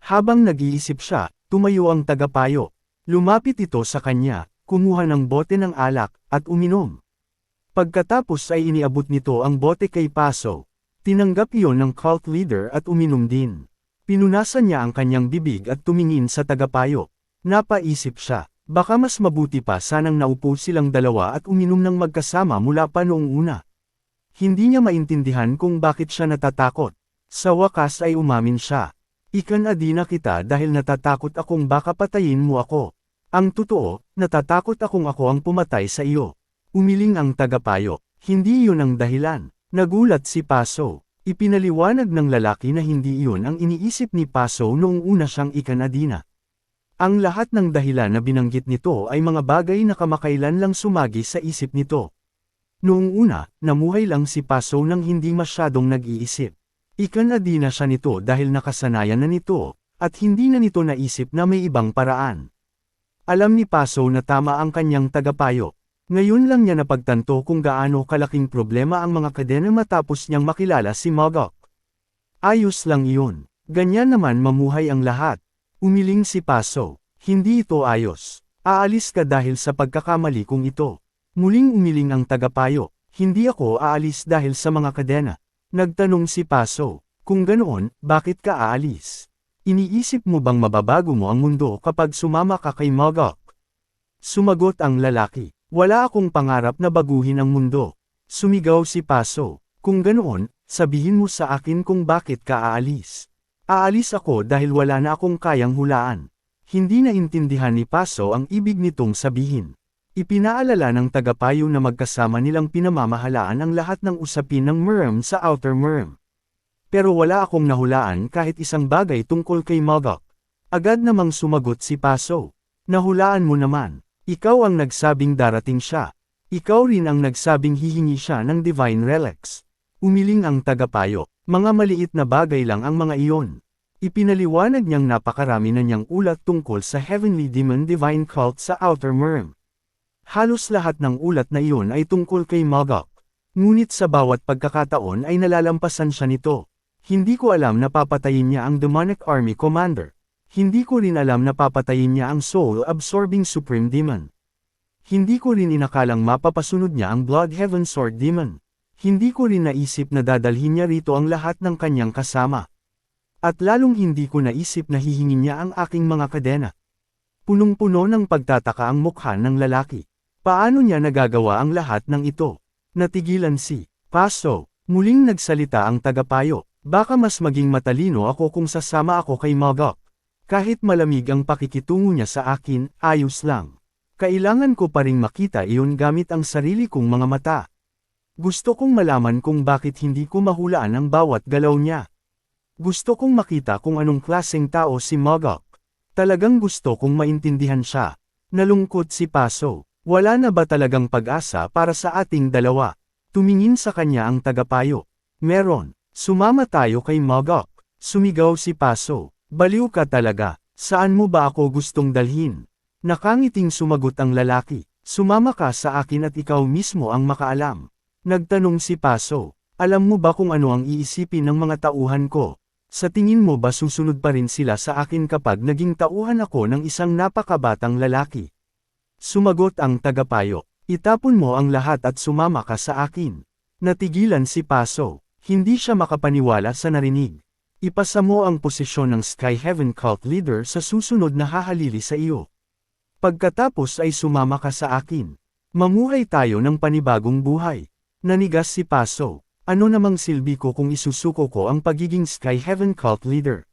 Habang nag-iisip siya, tumayo ang tagapayo. Lumapit ito sa kanya, kumuha ng bote ng alak, at uminom. Pagkatapos ay iniabot nito ang bote kay Paso. Tinanggap iyon ng cult leader at uminom din. Pinunasan niya ang kanyang bibig at tumingin sa tagapayo. Napaisip siya, baka mas mabuti pa sanang naupo silang dalawa at uminom ng magkasama mula pa noong una. Hindi niya maintindihan kung bakit siya natatakot. Sa wakas ay umamin siya. Ikan-adina kita dahil natatakot akong baka patayin mo ako. Ang totoo, natatakot akong ako ang pumatay sa iyo. Umiling ang tagapayo. Hindi iyon ang dahilan. Nagulat si Paso. Ipinaliwanag ng lalaki na hindi iyon ang iniisip ni Paso noong una siyang ikan-adina. Ang lahat ng dahilan na binanggit nito ay mga bagay na kamakailan lang sumagi sa isip nito. Noong una, namuhay lang si Paso nang hindi masyadong nag-iisip. Ikan-adina siya nito dahil nakasanayan na nito, at hindi na nito naisip na may ibang paraan. Alam ni Paso na tama ang kanyang tagapayo. Ngayon lang niya napagtanto kung gaano kalaking problema ang mga kadena matapos niyang makilala si Magok. Ayos lang iyon. Ganyan naman mamuhay ang lahat. Umiling si Paso. Hindi ito ayos. Aalis ka dahil sa pagkakamali kong ito. Muling umiling ang tagapayo. Hindi ako aalis dahil sa mga kadena. Nagtanong si Paso. Kung ganoon, bakit ka aalis? Iniisip mo bang mababago mo ang mundo kapag sumama ka kay Magok? Sumagot ang lalaki. Wala akong pangarap na baguhin ang mundo. Sumigaw si Paso. Kung ganoon, sabihin mo sa akin kung bakit ka aalis. Aalis ako dahil wala na akong kayang hulaan. Hindi naintindihan ni Paso ang ibig nitong sabihin. Ipinaalala ng tagapayo na magkasama nilang pinamamahalaan ang lahat ng usapin ng Murm sa Outer Murm. Pero wala akong nahulaan kahit isang bagay tungkol kay Magok. Agad namang sumagot si Paso. Nahulaan mo naman. Ikaw ang nagsabing darating siya. Ikaw rin ang nagsabing hihingi siya ng divine relics. Umiling ang tagapayo. Mga maliit na bagay lang ang mga iyon. Ipinaliwanag niyang napakarami na niyang ulat tungkol sa Heavenly Demon Divine Cult sa Outer Murm. Halos lahat ng ulat na iyon ay tungkol kay Magok. Ngunit sa bawat pagkakataon ay nalalampasan siya nito. Hindi ko alam na papatayin niya ang Demonic Army Commander. Hindi ko rin alam na papatayin niya ang Soul-Absorbing Supreme Demon. Hindi ko rin inakalang mapapasunod niya ang Blood Heaven Sword Demon. Hindi ko rin naisip na dadalhin niya rito ang lahat ng kanyang kasama. At lalong hindi ko naisip na hihingin niya ang aking mga kadena. Punong-puno ng pagtataka ang mukha ng lalaki. Paano niya nagagawa ang lahat ng ito? Natigilan si Paso. Muling nagsalita ang tagapayo. Baka mas maging matalino ako kung sasama ako kay Magok. Kahit malamig ang pakikitungo niya sa akin, ayos lang. Kailangan ko pa ring makita iyon gamit ang sarili kong mga mata. Gusto kong malaman kung bakit hindi ko mahulaan ang bawat galaw niya. Gusto kong makita kung anong klaseng tao si Mogok. Talagang gusto kong maintindihan siya. Nalungkot si Paso. Wala na ba talagang pag-asa para sa ating dalawa? Tumingin sa kanya ang tagapayo. Meron. Sumama tayo kay Mogok. Sumigaw si Paso. Baliw ka talaga. Saan mo ba ako gustong dalhin? Nakangiting sumagot ang lalaki. Sumama ka sa akin at ikaw mismo ang makaalam. Nagtanong si Paso, alam mo ba kung ano ang iisipin ng mga tauhan ko? Sa tingin mo ba susunod pa rin sila sa akin kapag naging tauhan ako ng isang napakabatang lalaki? Sumagot ang tagapayo, itapon mo ang lahat at sumama ka sa akin. Natigilan si Paso, hindi siya makapaniwala sa narinig. Ipasa mo ang posisyon ng Sky Heaven Cult Leader sa susunod na hahalili sa iyo. Pagkatapos ay sumama ka sa akin. Mamuhay tayo ng panibagong buhay. Nanigas si Paso, ano namang silbi ko kung isusuko ko ang pagiging Sky Heaven Cult Leader?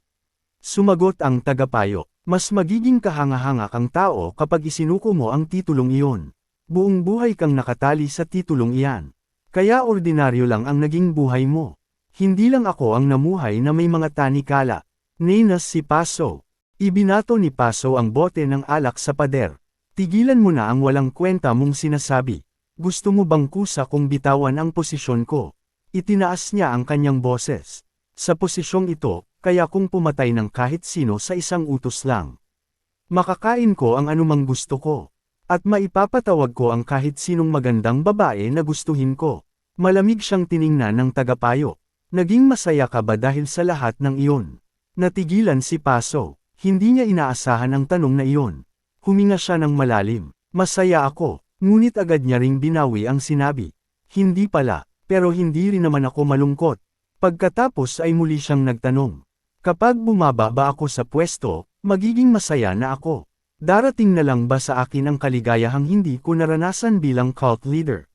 Sumagot ang tagapayo, mas magiging kahanga-hanga kang tao kapag isinuko mo ang titulong iyon. Buong buhay kang nakatali sa titulong iyan. Kaya ordinaryo lang ang naging buhay mo. Hindi lang ako ang namuhay na may mga tanikala. Ninas si Paso. Ibinato ni Paso ang bote ng alak sa pader. Tigilan mo na ang walang kwenta mong sinasabi. Gusto mo bang kusa kung bitawan ang posisyon ko? Itinaas niya ang kanyang boses. Sa posisyong ito, kaya kung pumatay ng kahit sino sa isang utos lang. Makakain ko ang anumang gusto ko. At maipapatawag ko ang kahit sinong magandang babae na gustuhin ko. Malamig siyang tiningnan ng tagapayo. Naging masaya ka ba dahil sa lahat ng iyon? Natigilan si Paso. Hindi niya inaasahan ang tanong na iyon. Huminga siya ng malalim. Masaya ako. Ngunit agad niya ring binawi ang sinabi. Hindi pala, pero hindi rin naman ako malungkot. Pagkatapos ay muli siyang nagtanong. Kapag bumaba ba ako sa pwesto, magiging masaya na ako. Darating na lang ba sa akin ang kaligayahang hindi ko naranasan bilang cult leader?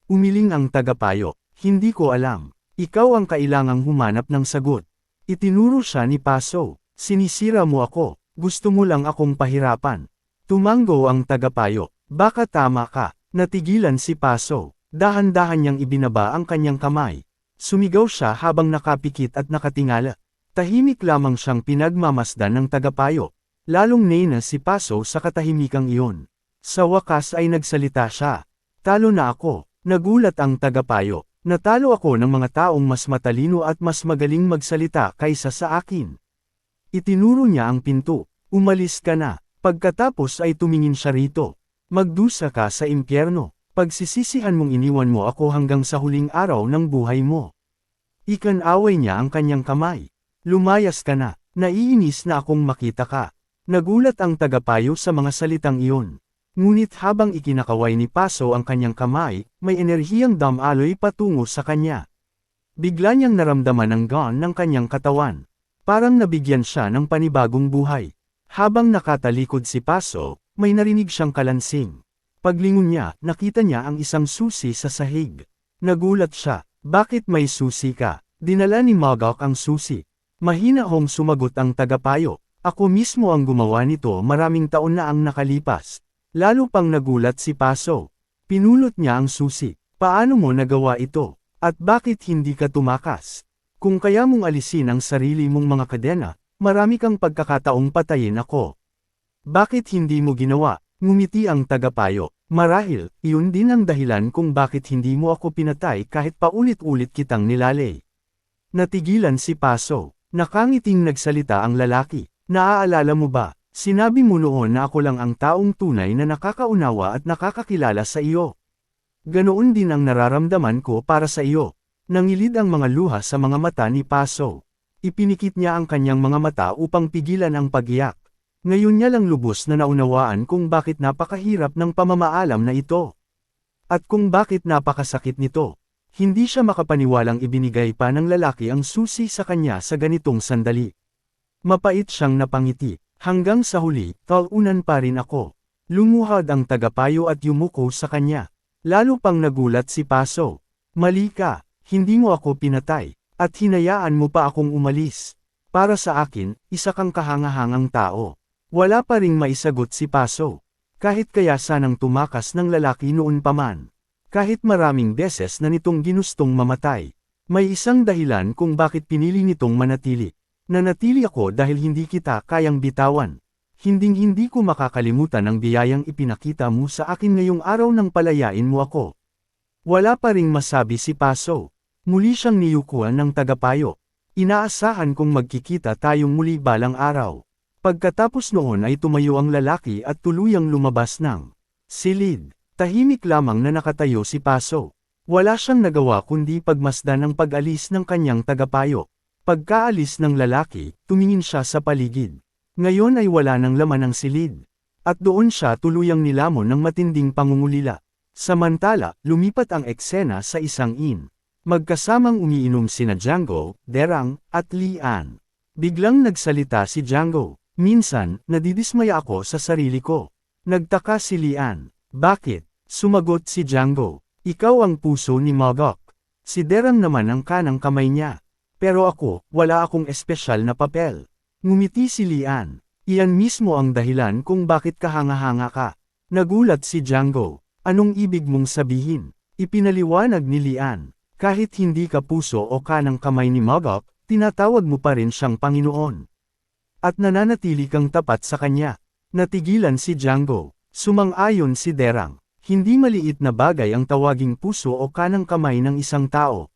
Umiling ang tagapayo. Hindi ko alam. Ikaw ang kailangang humanap ng sagot. Itinuro siya ni Paso. Sinisira mo ako. Gusto mo lang akong pahirapan. Tumanggo ang tagapayo. Baka tama ka. Natigilan si Paso. Dahan-dahan niyang ibinaba ang kanyang kamay. Sumigaw siya habang nakapikit at nakatingala. Tahimik lamang siyang pinagmamasdan ng tagapayo. Lalong nainas si Paso sa katahimikang iyon. Sa wakas ay nagsalita siya. Talo na ako. Nagulat ang tagapayo. Natalo ako ng mga taong mas matalino at mas magaling magsalita kaysa sa akin. Itinuro niya ang pinto. Umalis ka na. Pagkatapos ay tumingin siya rito. Magdusa ka sa impyerno. Pagsisisihan mong iniwan mo ako hanggang sa huling araw ng buhay mo. Ikan-away niya ang kanyang kamay. Lumayas ka na. Naiinis na akong makita ka. Nagulat ang tagapayo sa mga salitang iyon. Ngunit habang ikinakaway ni Paso ang kanyang kamay, may enerhiyang damaloy patungo sa kanya. Bigla niyang naramdaman ang gaan ng kanyang katawan. Parang nabigyan siya ng panibagong buhay. Habang nakatalikod si Paso, may narinig siyang kalansing. Paglingon niya, nakita niya ang isang susi sa sahig. Nagulat siya, bakit may susi ka? Dinala ni Mogok ang susi. Mahinahong sumagot ang tagapayo. Ako mismo ang gumawa nito, maraming taon na ang nakalipas. Lalo pang nagulat si Paso. Pinulot niya ang susi. Paano mo nagawa ito? At bakit hindi ka tumakas? Kung kaya mong alisin ang sarili mong mga kadena, marami kang pagkakataong patayin ako. Bakit hindi mo ginawa? Ngumiti ang tagapayo. Marahil, iyon din ang dahilan kung bakit hindi mo ako pinatay kahit paulit-ulit kitang nilalay. Natigilan si Paso. Nakangiting nagsalita ang lalaki. Naaalala mo ba? Sinabi mo noon na ako lang ang taong tunay na nakakaunawa at nakakakilala sa iyo. Ganoon din ang nararamdaman ko para sa iyo. Nangilid ang mga luha sa mga mata ni Paso. Ipinikit niya ang kanyang mga mata upang pigilan ang pag-iyak. Ngayon niya lang lubos na naunawaan kung bakit napakahirap ng pamamaalam na ito. At kung bakit napakasakit nito. Hindi siya makapaniwalang ibinigay pa ng lalaki ang susi sa kanya sa ganitong sandali. Mapait siyang napangiti. Hanggang sa huli, talunan pa rin ako. Lumuhad ang tagapayo at yumuko sa kanya. Lalo pang nagulat si Paso. Mali ka, hindi mo ako pinatay, at hinayaan mo pa akong umalis. Para sa akin, isa kang kahangahangang tao. Wala pa ring maisagot si Paso. Kahit kaya sanang tumakas ng lalaki noon pa man. Kahit maraming beses na nitong ginustong mamatay. May isang dahilan kung bakit pinili nitong manatili. Nanatili ako dahil hindi kita kayang bitawan. Hinding-hindi ko makakalimutan ang biyayang ipinakita mo sa akin ngayong araw nang palayain mo ako. Wala pa ring masabi si Paso. Muli siyang niyukuan ng tagapayo. Inaasahan kong magkikita tayong muli balang araw. Pagkatapos noon ay tumayo ang lalaki at tuluyang lumabas ng silid. Tahimik lamang na nakatayo si Paso. Wala siyang nagawa kundi pagmasdan ang pag-alis ng kanyang tagapayo. Pagkaalis ng lalaki, tumingin siya sa paligid. Ngayon ay wala ng laman ang silid. At doon siya tuluyang nilamon ng matinding pangungulila. Samantala, lumipat ang eksena sa isang inn. Magkasamang umiinom sina Django, Derang, at Lian. Biglang nagsalita si Django. Minsan, nadidismaya ako sa sarili ko. Nagtaka si Lian. Bakit? Sumagot si Django. Ikaw ang puso ni Mogok. Si Derang naman ang kanang kamay niya. Pero ako, wala akong espesyal na papel. Ngumiti si Lian. Iyan mismo ang dahilan kung bakit kahanga-hanga ka. Nagulat si Django. Anong ibig mong sabihin? Ipinaliwanag ni Lian. Kahit hindi ka puso o kanang kamay ni Mogok, tinatawag mo pa rin siyang Panginoon. At nananatili kang tapat sa kanya. Natigilan si Django. Sumang-ayon si Derang. Hindi maliit na bagay ang tawaging puso o kanang kamay ng isang tao.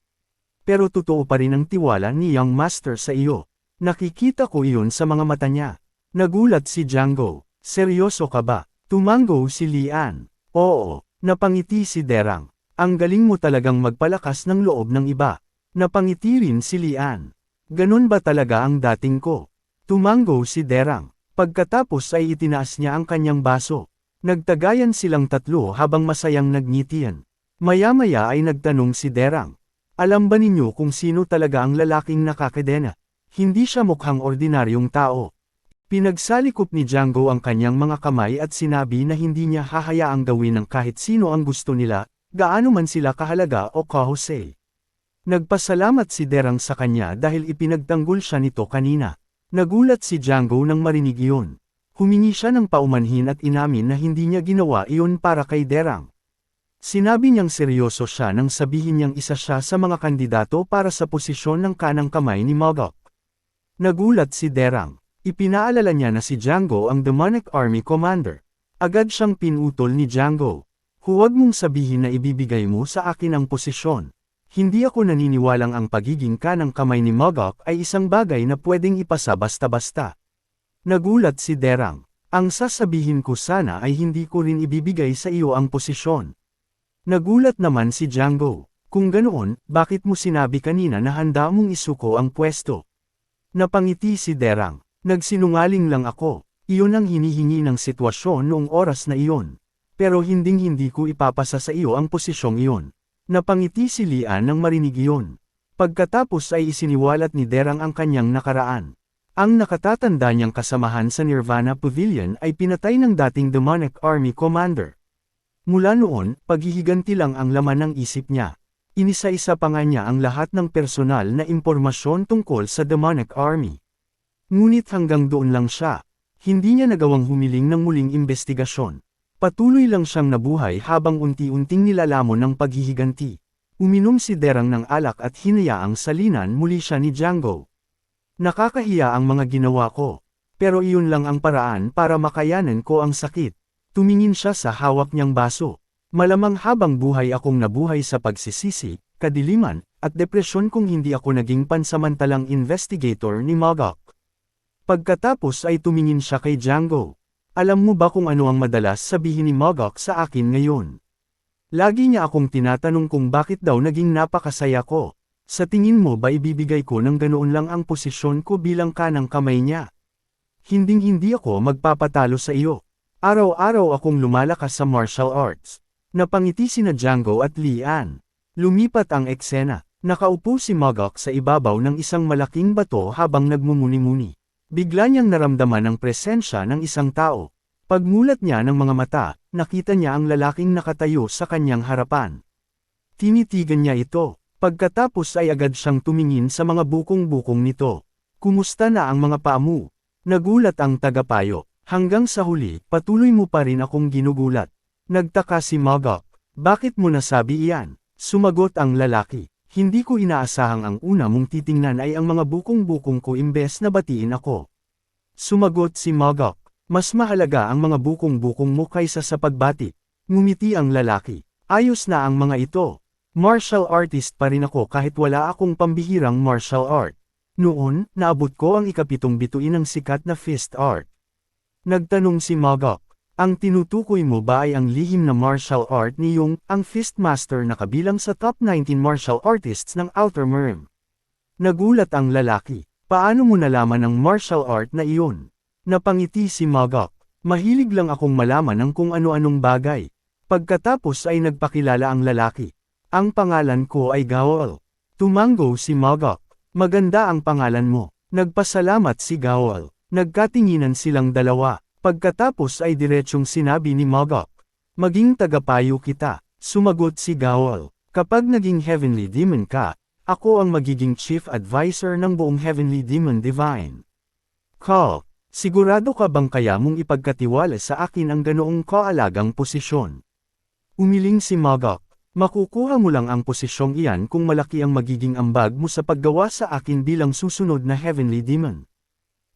Pero totoo pa rin ang tiwala ni Young Master sa iyo. Nakikita ko iyon sa mga mata niya. Nagulat si Django. Seryoso ka ba? Tumango si Lian. Oo. Napangiti si Derang. Ang galing mo talagang magpalakas ng loob ng iba. Napangiti rin si Lian. Ganun ba talaga ang dating ko? Tumango si Derang. Pagkatapos ay itinaas niya ang kanyang baso. Nagtagayan silang tatlo habang masayang nagngitian. Maya-maya ay nagtanong si Derang. Alam ba ninyo kung sino talaga ang lalaking nakakadena? Hindi siya mukhang ordinaryong tao. Pinagsalikop ni Django ang kanyang mga kamay at sinabi na hindi niya hahayaang gawin ng kahit sino ang gusto nila, gaano man sila kahalaga o kahusay. Nagpasalamat si Derang sa kanya dahil ipinagtanggol siya nito kanina. Nagulat si Django nang marinig iyon. Humingi siya ng paumanhin at inamin na hindi niya ginawa iyon para kay Derang. Sinabi niyang seryoso siya nang sabihin niyang isa siya sa mga kandidato para sa posisyon ng kanang kamay ni Mogok. Nagulat si Derang. Ipinaalala niya na si Django ang Demonic Army Commander. Agad siyang pinutol ni Django. Huwag mong sabihin na ibibigay mo sa akin ang posisyon. Hindi ako naniniwalang ang pagiging kanang kamay ni Mogok ay isang bagay na pwedeng ipasa basta-basta. Nagulat si Derang. Ang sasabihin ko sana ay hindi ko rin ibibigay sa iyo ang posisyon. Nagulat naman si Django. Kung ganoon, bakit mo sinabi kanina na handa mong isuko ang pwesto? Napangiti si Derang. Nagsinungaling lang ako. Iyon ang hinihingi ng sitwasyon noong oras na iyon. Pero hinding-hindi ko ipapasa sa iyo ang posisyong iyon. Napangiti si Lian nang marinig iyon. Pagkatapos ay isiniwalat ni Derang ang kanyang nakaraan. Ang nakatatanda niyang kasamahan sa Nirvana Pavilion ay pinatay ng dating Demonic Army Commander. Mula noon, paghihiganti lang ang laman ng isip niya. Inisa-isa pa nga niya ang lahat ng personal na impormasyon tungkol sa Demonic Army. Ngunit hanggang doon lang siya. Hindi niya nagawang humiling ng muling investigasyon. Patuloy lang siyang nabuhay habang unti-unting nilalamon ng paghihiganti. Uminom si Derang ng alak at hinayaang salinan muli siya ni Django. Nakakahiya ang mga ginawa ko. Pero iyon lang ang paraan para makayanan ko ang sakit. Tumingin siya sa hawak niyang baso. Malamang habang buhay akong nabuhay sa pagsisisi, kadiliman, at depresyon kung hindi ako naging pansamantalang investigator ni Mogok. Pagkatapos ay tumingin siya kay Django. Alam mo ba kung ano ang madalas sabihin ni Mogok sa akin ngayon? Lagi niya akong tinatanong kung bakit daw naging napakasaya ko. Sa tingin mo ba ibibigay ko ng ganoon lang ang posisyon ko bilang kanang kamay niya? Hinding-hindi ako magpapatalo sa iyo. Araw-araw akong lumalakas sa martial arts. Napangiti sina Django at Lian. Lumipat ang eksena. Nakaupo si Mogok sa ibabaw ng isang malaking bato habang nagmumuni-muni. Bigla niyang naramdaman ang presensya ng isang tao. Pagmulat niya ng mga mata, nakita niya ang lalaking nakatayo sa kanyang harapan. Tinitigan niya ito. Pagkatapos ay agad siyang tumingin sa mga bukong-bukong nito. Kumusta na ang mga paa mo? Nagulat ang tagapayo. Hanggang sa huli, patuloy mo pa rin akong ginugulat. Nagtaka si Mogok. Bakit mo nasabi iyan? Sumagot ang lalaki. Hindi ko inaasahang ang una mong titingnan ay ang mga bukong-bukong ko imbes na batiin ako. Sumagot si Mogok. Mas mahalaga ang mga bukong-bukong mo kaysa sa pagbati. Ngumiti ang lalaki. Ayos na ang mga ito. Martial artist pa rin ako kahit wala akong pambihirang martial art. Noon, naabot ko ang ikapitong bituin ng sikat na fist art. Nagtanong si Mogok. Ang tinutukoy mo ba ay ang lihim na martial art ni Yung, ang fist master na kabilang sa top 19 martial artists ng Outer Rim? Nagulat ang lalaki. Paano mo nalaman ang martial art na iyon? Napangiti si Mogok. Mahilig lang akong malaman ng kung ano-anong bagay. Pagkatapos ay nagpakilala ang lalaki. Ang pangalan ko ay Gaol. Tumango si Mogok. Maganda ang pangalan mo. Nagpasalamat si Gaol. Nagkatinginan silang dalawa. Pagkatapos ay diretsyong sinabi ni Mogok. Maging tagapayo kita. Sumagot si Gaol. Kapag naging Heavenly Demon ka, ako ang magiging Chief Advisor ng buong Heavenly Demon Divine. Call. Sigurado ka bang kaya mong ipagkatiwala sa akin ang ganoong kaalagang posisyon? Umiling si Mogok. Makukuha mo lang ang posisyong iyan kung malaki ang magiging ambag mo sa paggawa sa akin bilang susunod na Heavenly Demon.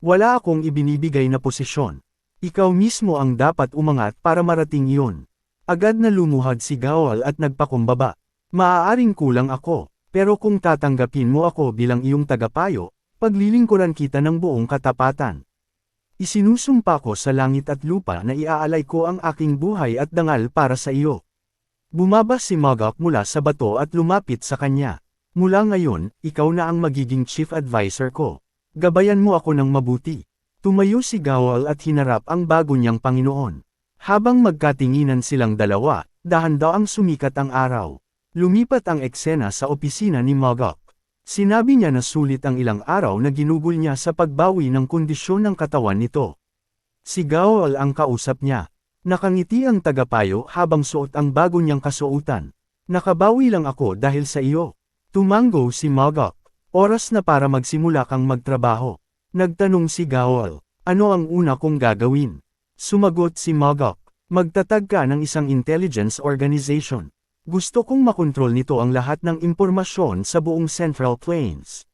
Wala akong ibinibigay na posisyon. Ikaw mismo ang dapat umangat para marating iyon. Agad na lumuhad si Gaol at nagpakumbaba. Maaaring kulang ako, pero kung tatanggapin mo ako bilang iyong tagapayo, paglilingkuran kita ng buong katapatan. Isinusumpa ko sa langit at lupa na iaalay ko ang aking buhay at dangal para sa iyo. Bumaba si Mogok mula sa bato at lumapit sa kanya. Mula ngayon, ikaw na ang magiging chief advisor ko. Gabayan mo ako ng mabuti. Tumayo si Gaol at hinarap ang bago niyang Panginoon. Habang magkatinginan silang dalawa, dahan-daang sumikat ang araw. Lumipat ang eksena sa opisina ni Mogok. Sinabi niya na sulit ang ilang araw na ginugol niya sa pagbawi ng kondisyon ng katawan nito. Si Gaol ang kausap niya. Nakangiti ang tagapayo habang suot ang bago niyang kasuotan. Nakabawi lang ako dahil sa iyo. Tumango si Mogok. Oras na para magsimula kang magtrabaho. Nagtanong si Gaol, ano ang una kong gagawin? Sumagot si Mogok, magtatag ka ng isang intelligence organization. Gusto kong makontrol nito ang lahat ng impormasyon sa buong Central Plains.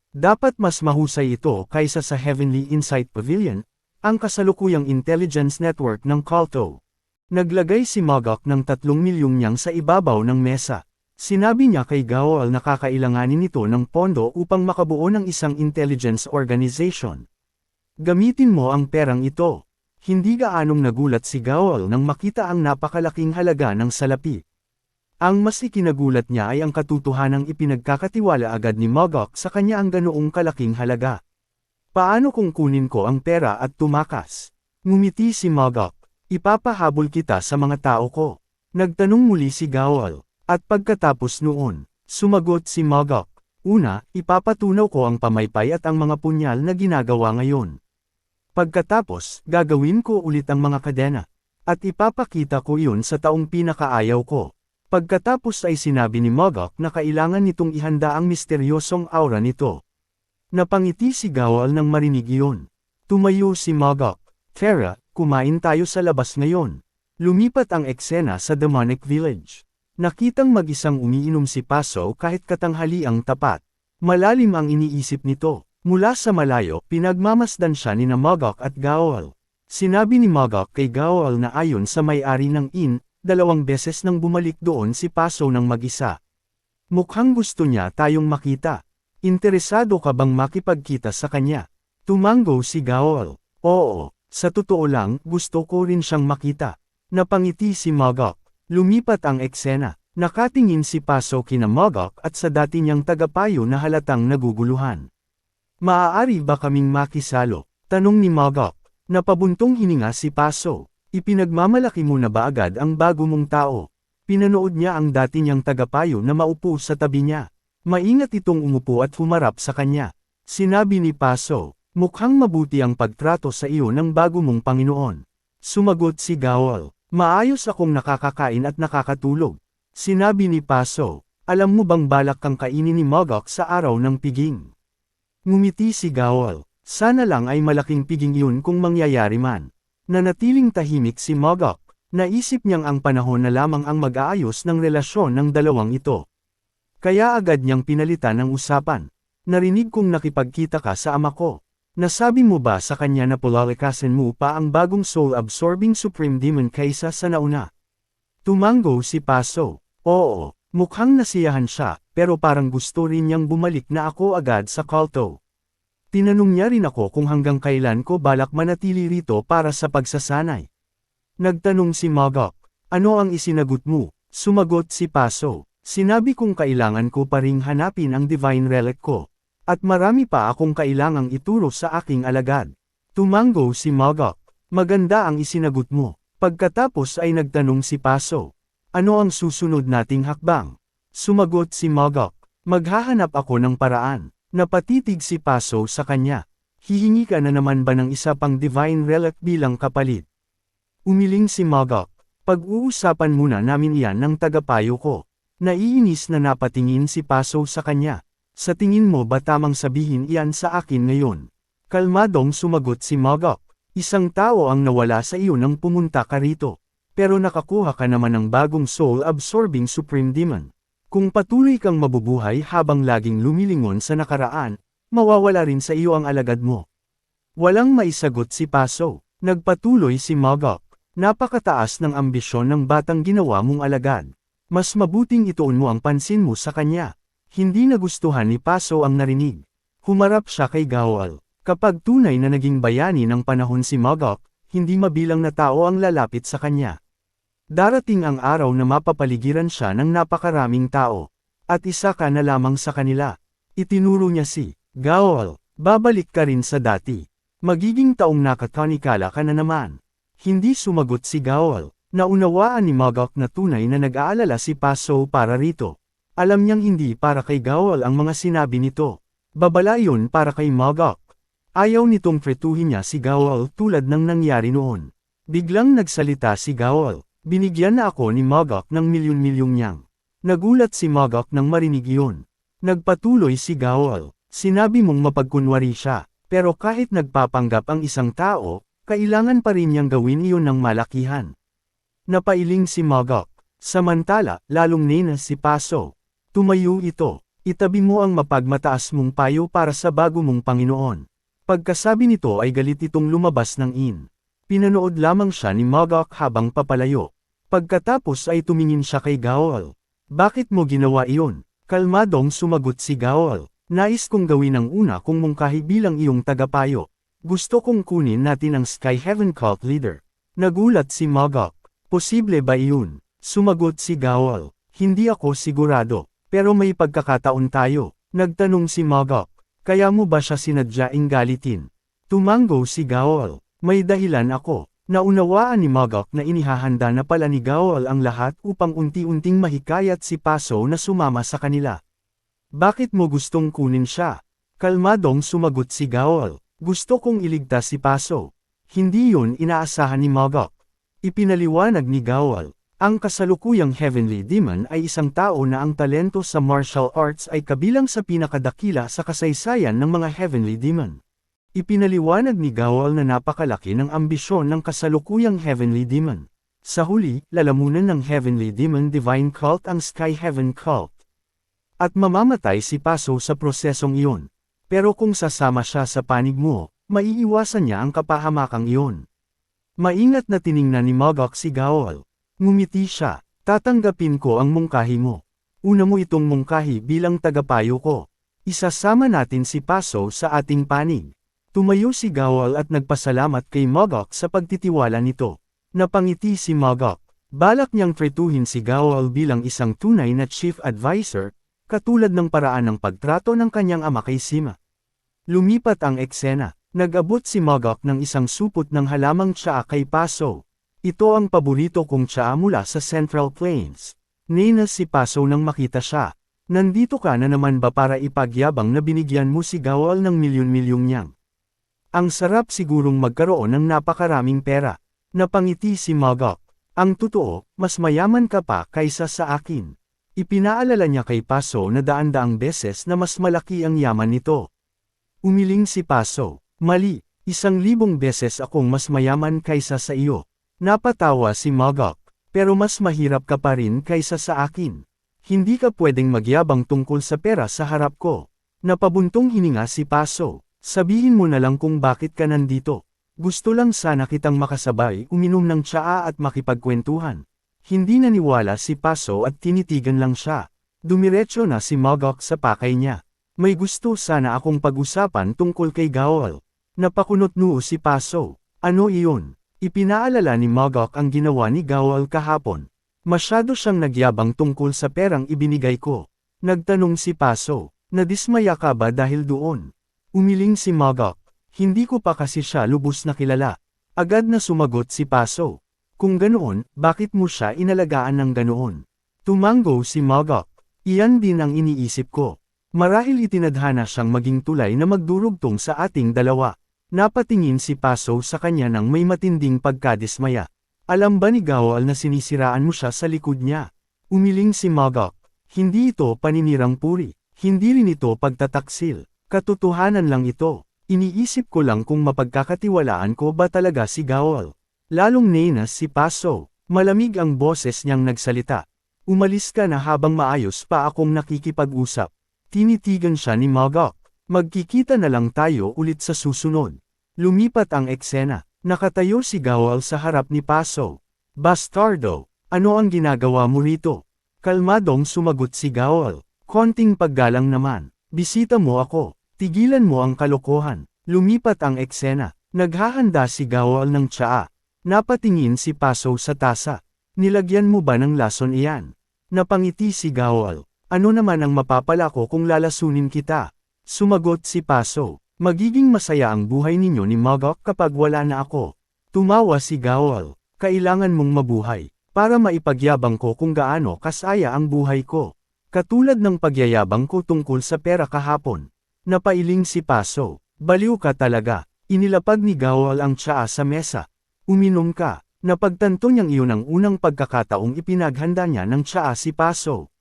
Dapat mas mahusay ito kaysa sa Heavenly Insight Pavilion, ang kasalukuyang intelligence network ng Kalto. Naglagay si Mogok ng 3 milyong niyang sa ibabaw ng mesa. Sinabi niya kay Gaol na kakailanganin nito ng pondo upang makabuo ng isang intelligence organization. Gamitin mo ang perang ito. Hindi gaanong nagulat si Gaol nang makita ang napakalaking halaga ng salapi. Ang mas ikinagulat niya ay ang katotohanang ipinagkakatiwala agad ni Mogok sa kanya ang ganoong kalaking halaga. Paano kung kunin ko ang pera at tumakas? Ngumiti si Mogok. Ipapahabol kita sa mga tao ko. Nagtanong muli si Gaol. At pagkatapos noon, sumagot si Mogok. Una, ipapatunaw ko ang pamaypay at ang mga punyal na ginagawa ngayon. Pagkatapos, gagawin ko ulit ang mga kadena. At ipapakita ko iyon sa taong pinakaayaw ko. Pagkatapos ay sinabi ni Mogok na kailangan nitong ihanda ang misteryosong aura nito. Napangiti si Gaol nang marinig iyon. Tumayo si Mogok. Tara, kumain tayo sa labas ngayon. Lumipat ang eksena sa Demonic Village. Nakitang mag-isang umiinom si Paso kahit katanghaliang tapat. Malalim ang iniisip nito. Mula sa malayo, pinagmamasdan siya ni Mogok at Gaol. Sinabi ni Mogok kay Gaol na ayon sa may-ari ng inn, 2 beses nang bumalik doon si Paso ng mag-isa. Mukhang gusto niya tayong makita. Interesado ka bang makipagkita sa kanya? Tumango si Gaol. Oo, sa totoo lang, gusto ko rin siyang makita. Napangiti si Mogok. Lumipat ang eksena. Nakatingin si Paso kina Mogok at sa dati niyang tagapayo na halatang naguguluhan. Maaari ba kaming makisalo? Tanong ni Mogok. Napabuntong hininga si Paso. Ipinagmamalaki mo na ba agad ang bago mong tao? Pinanood niya ang dati niyang tagapayo na maupo sa tabi niya. Maingat itong umupo at humarap sa kanya. Sinabi ni Paso, mukhang mabuti ang pagtrato sa iyo ng bago mong Panginoon. Sumagot si Gaol. Maayos akong nakakakain at nakakatulog. Sinabi ni Paso, alam mo bang balak kang kainin ni Mogok sa araw ng piging? Ngumiti si Gaol. Sana lang ay malaking piging yun kung mangyayari man. Nanatiling tahimik si Mogok. Naisip niyang ang panahon na lamang ang mag-aayos ng relasyon ng dalawang ito. Kaya agad niyang pinalitan ang usapan. Narinig kong nakipagkita ka sa ama ko. Nasabi mo ba sa kanya na palalakasin mo pa ang bagong soul-absorbing supreme demon kaysa sa nauna? Tumango si Paso. Oo, mukhang nasiyahan siya, pero parang gusto rin niyang bumalik na ako agad sa kulto. Tinanong niya rin ako kung hanggang kailan ko balak manatili rito para sa pagsasanay. Nagtanong si Mogok, ano ang isinagot mo? Sumagot si Paso, sinabi kong kailangan ko pa ring hanapin ang divine relic ko. At marami pa akong kailangang ituro sa aking alagad. Tumango si Mogok, maganda ang isinagot mo. Pagkatapos ay nagtanong si Paso, ano ang susunod nating hakbang? Sumagot si Mogok, maghahanap ako ng paraan. Napatitig si Paso sa kanya. Hihingi ka na naman ba ng isa pang divine relic bilang kapalit? Umiling si Mogok, pag-uusapan muna namin iyan ng tagapayo ko. Naiinis na napatingin si Paso sa kanya. Sa tingin mo ba tamang sabihin iyan sa akin ngayon? Kalmadong sumagot si Mogok, isang tao ang nawala sa iyo nang pumunta ka rito. Pero nakakuha ka naman ng bagong soul-absorbing supreme demon. Kung patuloy kang mabubuhay habang laging lumilingon sa nakaraan, mawawala rin sa iyo ang alagad mo. Walang maisagot si Paso. Nagpatuloy si Mogok. Napakataas ng ambisyon ng batang ginawa mong alagad. Mas mabuting ituon mo ang pansin mo sa kanya. Hindi nagustuhan ni Paso ang narinig. Humarap siya kay Gawal. Kapag tunay na naging bayani ng panahon si Mogok, hindi mabilang na tao ang lalapit sa kanya. Darating ang araw na mapapaligiran siya ng napakaraming tao. At isa ka na lamang sa kanila. Itinuro niya si Gawal, babalik ka rin sa dati. Magiging taong nakatanikala ka na naman. Hindi sumagot si Gawal. Naunawaan ni Mogok na tunay na nag-aalala si Paso para rito. Alam niyang hindi para kay Gawal ang mga sinabi nito. Babala yun para kay Mogok. Ayaw nitong pretuhin niya si Gawal tulad ng nangyari noon. Biglang nagsalita si Gawal. Binigyan na ako ni Mogok ng milyon-milyong niyang. Nagulat si Mogok nang marinig yun. Nagpatuloy si Gawal. Sinabi mong mapagkunwari siya, pero kahit nagpapanggap ang isang tao, kailangan pa rin niyang gawin iyon ng malakihan. Napailing si Mogok. Samantala, lalong ninas si Paso. Tumayo ito. Itabi mo ang mapagmataas mong payo para sa bago mong Panginoon. Pagkasabi nito ay galit itong lumabas ng inn. Pinanood lamang siya ni Mogok habang papalayo. Pagkatapos ay tumingin siya kay Gawal. Bakit mo ginawa iyon? Kalmadong sumagot si Gawal. Nais kong gawin ang una kong mungkahi bilang iyong tagapayo. Gusto kong kunin natin ang Sky Heaven Cult Leader. Nagulat si Mogok. Posible ba iyon? Sumagot si Gawal. Hindi ako sigurado. Pero may pagkakataon tayo. Nagtanong si Mogok. Kaya mo ba siya sinadyaing galitin? Tumango si Gawal. May dahilan ako. Naunawaan ni Mogok na inihahanda na pala ni Gawal ang lahat upang unti-unting mahikayat si Paso na sumama sa kanila. Bakit mo gustong kunin siya? Kalmadong sumagot si Gawal. Gusto kong iligtas si Paso. Hindi yun inaasahan ni Mogok. Ipinaliwanag ni Gawal. Ang kasalukuyang Heavenly Demon ay isang tao na ang talento sa martial arts ay kabilang sa pinakadakila sa kasaysayan ng mga Heavenly Demon. Ipinaliwanag ni Gawal na napakalaki ng ambisyon ng kasalukuyang Heavenly Demon. Sa huli, lalamunan ng Heavenly Demon Divine Cult ang Sky Heaven Cult. At mamamatay si Paso sa prosesong iyon. Pero kung sasama siya sa panig mo, maiiwasan niya ang kapahamakang iyon. Maingat na tiningnan ni Mogok si Gawal. Ngumiti siya, tatanggapin ko ang mungkahi mo. Una mo itong mungkahi bilang tagapayo ko. Isasama natin si Paso sa ating panig. Tumayo si Gawal at nagpasalamat kay Mogok sa pagtitiwala nito. Napangiti si Mogok. Balak niyang tretuhin si Gawal bilang isang tunay na chief advisor, katulad ng paraan ng pagtrato ng kanyang ama kay Sima. Lumipat ang eksena. Nag-abot si Mogok ng isang supot ng halamang tsaa kay Paso. Ito ang paborito kong tsaa mula sa Central Plains. Ninas si Paso nang makita siya. Nandito ka na naman ba para ipagyabang na binigyan mo si Gawal ng milyon-milyong niyang? Ang sarap sigurong magkaroon ng napakaraming pera. Napangiti si Mogok. Ang totoo, mas mayaman ka pa kaysa sa akin. Ipinaalala niya kay Paso na daan-daang beses na mas malaki ang yaman nito. Umiling si Paso. Mali, 1,000 beses akong mas mayaman kaysa sa iyo. Napatawa si Mogok. Pero mas mahirap ka pa rin kaysa sa akin. Hindi ka pwedeng magyabang tungkol sa pera sa harap ko. Napabuntong hininga si Paso. Sabihin mo na lang kung bakit ka nandito. Gusto lang sana kitang makasabay uminom ng tsaa at makipagkwentuhan. Hindi naniwala si Paso at tinitigan lang siya. Dumiretso na si Mogok sa pakay niya. May gusto sana akong pag-usapan tungkol kay Gawal. Napakunot-noo si Paso. Ano iyon? Ipinaalala ni Mogok ang ginawa ni Gawal kahapon. Masyado siyang nagyabang tungkol sa perang ibinigay ko. Nagtanong si Paso, nadismaya ka ba dahil doon? Umiling si Mogok, hindi ko pa kasi siya lubos na kilala. Agad na sumagot si Paso. Kung ganoon, bakit mo siya inalagaan ng ganoon? Tumango si Mogok, iyan din ang iniisip ko. Marahil itinadhana siyang maging tulay na magdurugtong sa ating dalawa. Napatingin si Paso sa kanya nang may matinding pagkadismaya. Alam ba ni Gawal na sinisiraan mo siya sa likod niya? Umiling si Mogok. Hindi ito paninirang puri. Hindi rin ito pagtataksil. Katotohanan lang ito. Iniisip ko lang kung mapagkakatiwalaan ko ba talaga si Gawal. Lalong nenas si Paso. Malamig ang boses niyang nagsalita. Umalis ka na habang maayos pa akong nakikipag-usap. Tinitigan siya ni Mogok. Magkikita na lang tayo ulit sa susunod. Lumipat ang eksena. Nakatayo si Gawal sa harap ni Paso. Bastardo, ano ang ginagawa mo rito? Kalmadong sumagot si Gawal. Konting paggalang naman. Bisita mo ako. Tigilan mo ang kalokohan. Lumipat ang eksena. Naghahanda si Gawal ng tsaa. Napatingin si Paso sa tasa. Nilagyan mo ba ng lason iyan? Napangiti si Gawal. Ano naman ang mapapala ko kung lalasunin kita? Sumagot si Paso, magiging masaya ang buhay ninyo ni Mogok kapag wala na ako. Tumawa si Gawal, kailangan mong mabuhay, para maipagyabang ko kung gaano kasaya ang buhay ko. Katulad ng pagyayabang ko tungkol sa pera kahapon. Napailing si Paso, baliw ka talaga. Inilapag ni Gawal ang tsaa sa mesa. Uminom ka. Napagtanto niyang iyon ang unang pagkakataong ipinaghanda niya ng tsaa si Paso.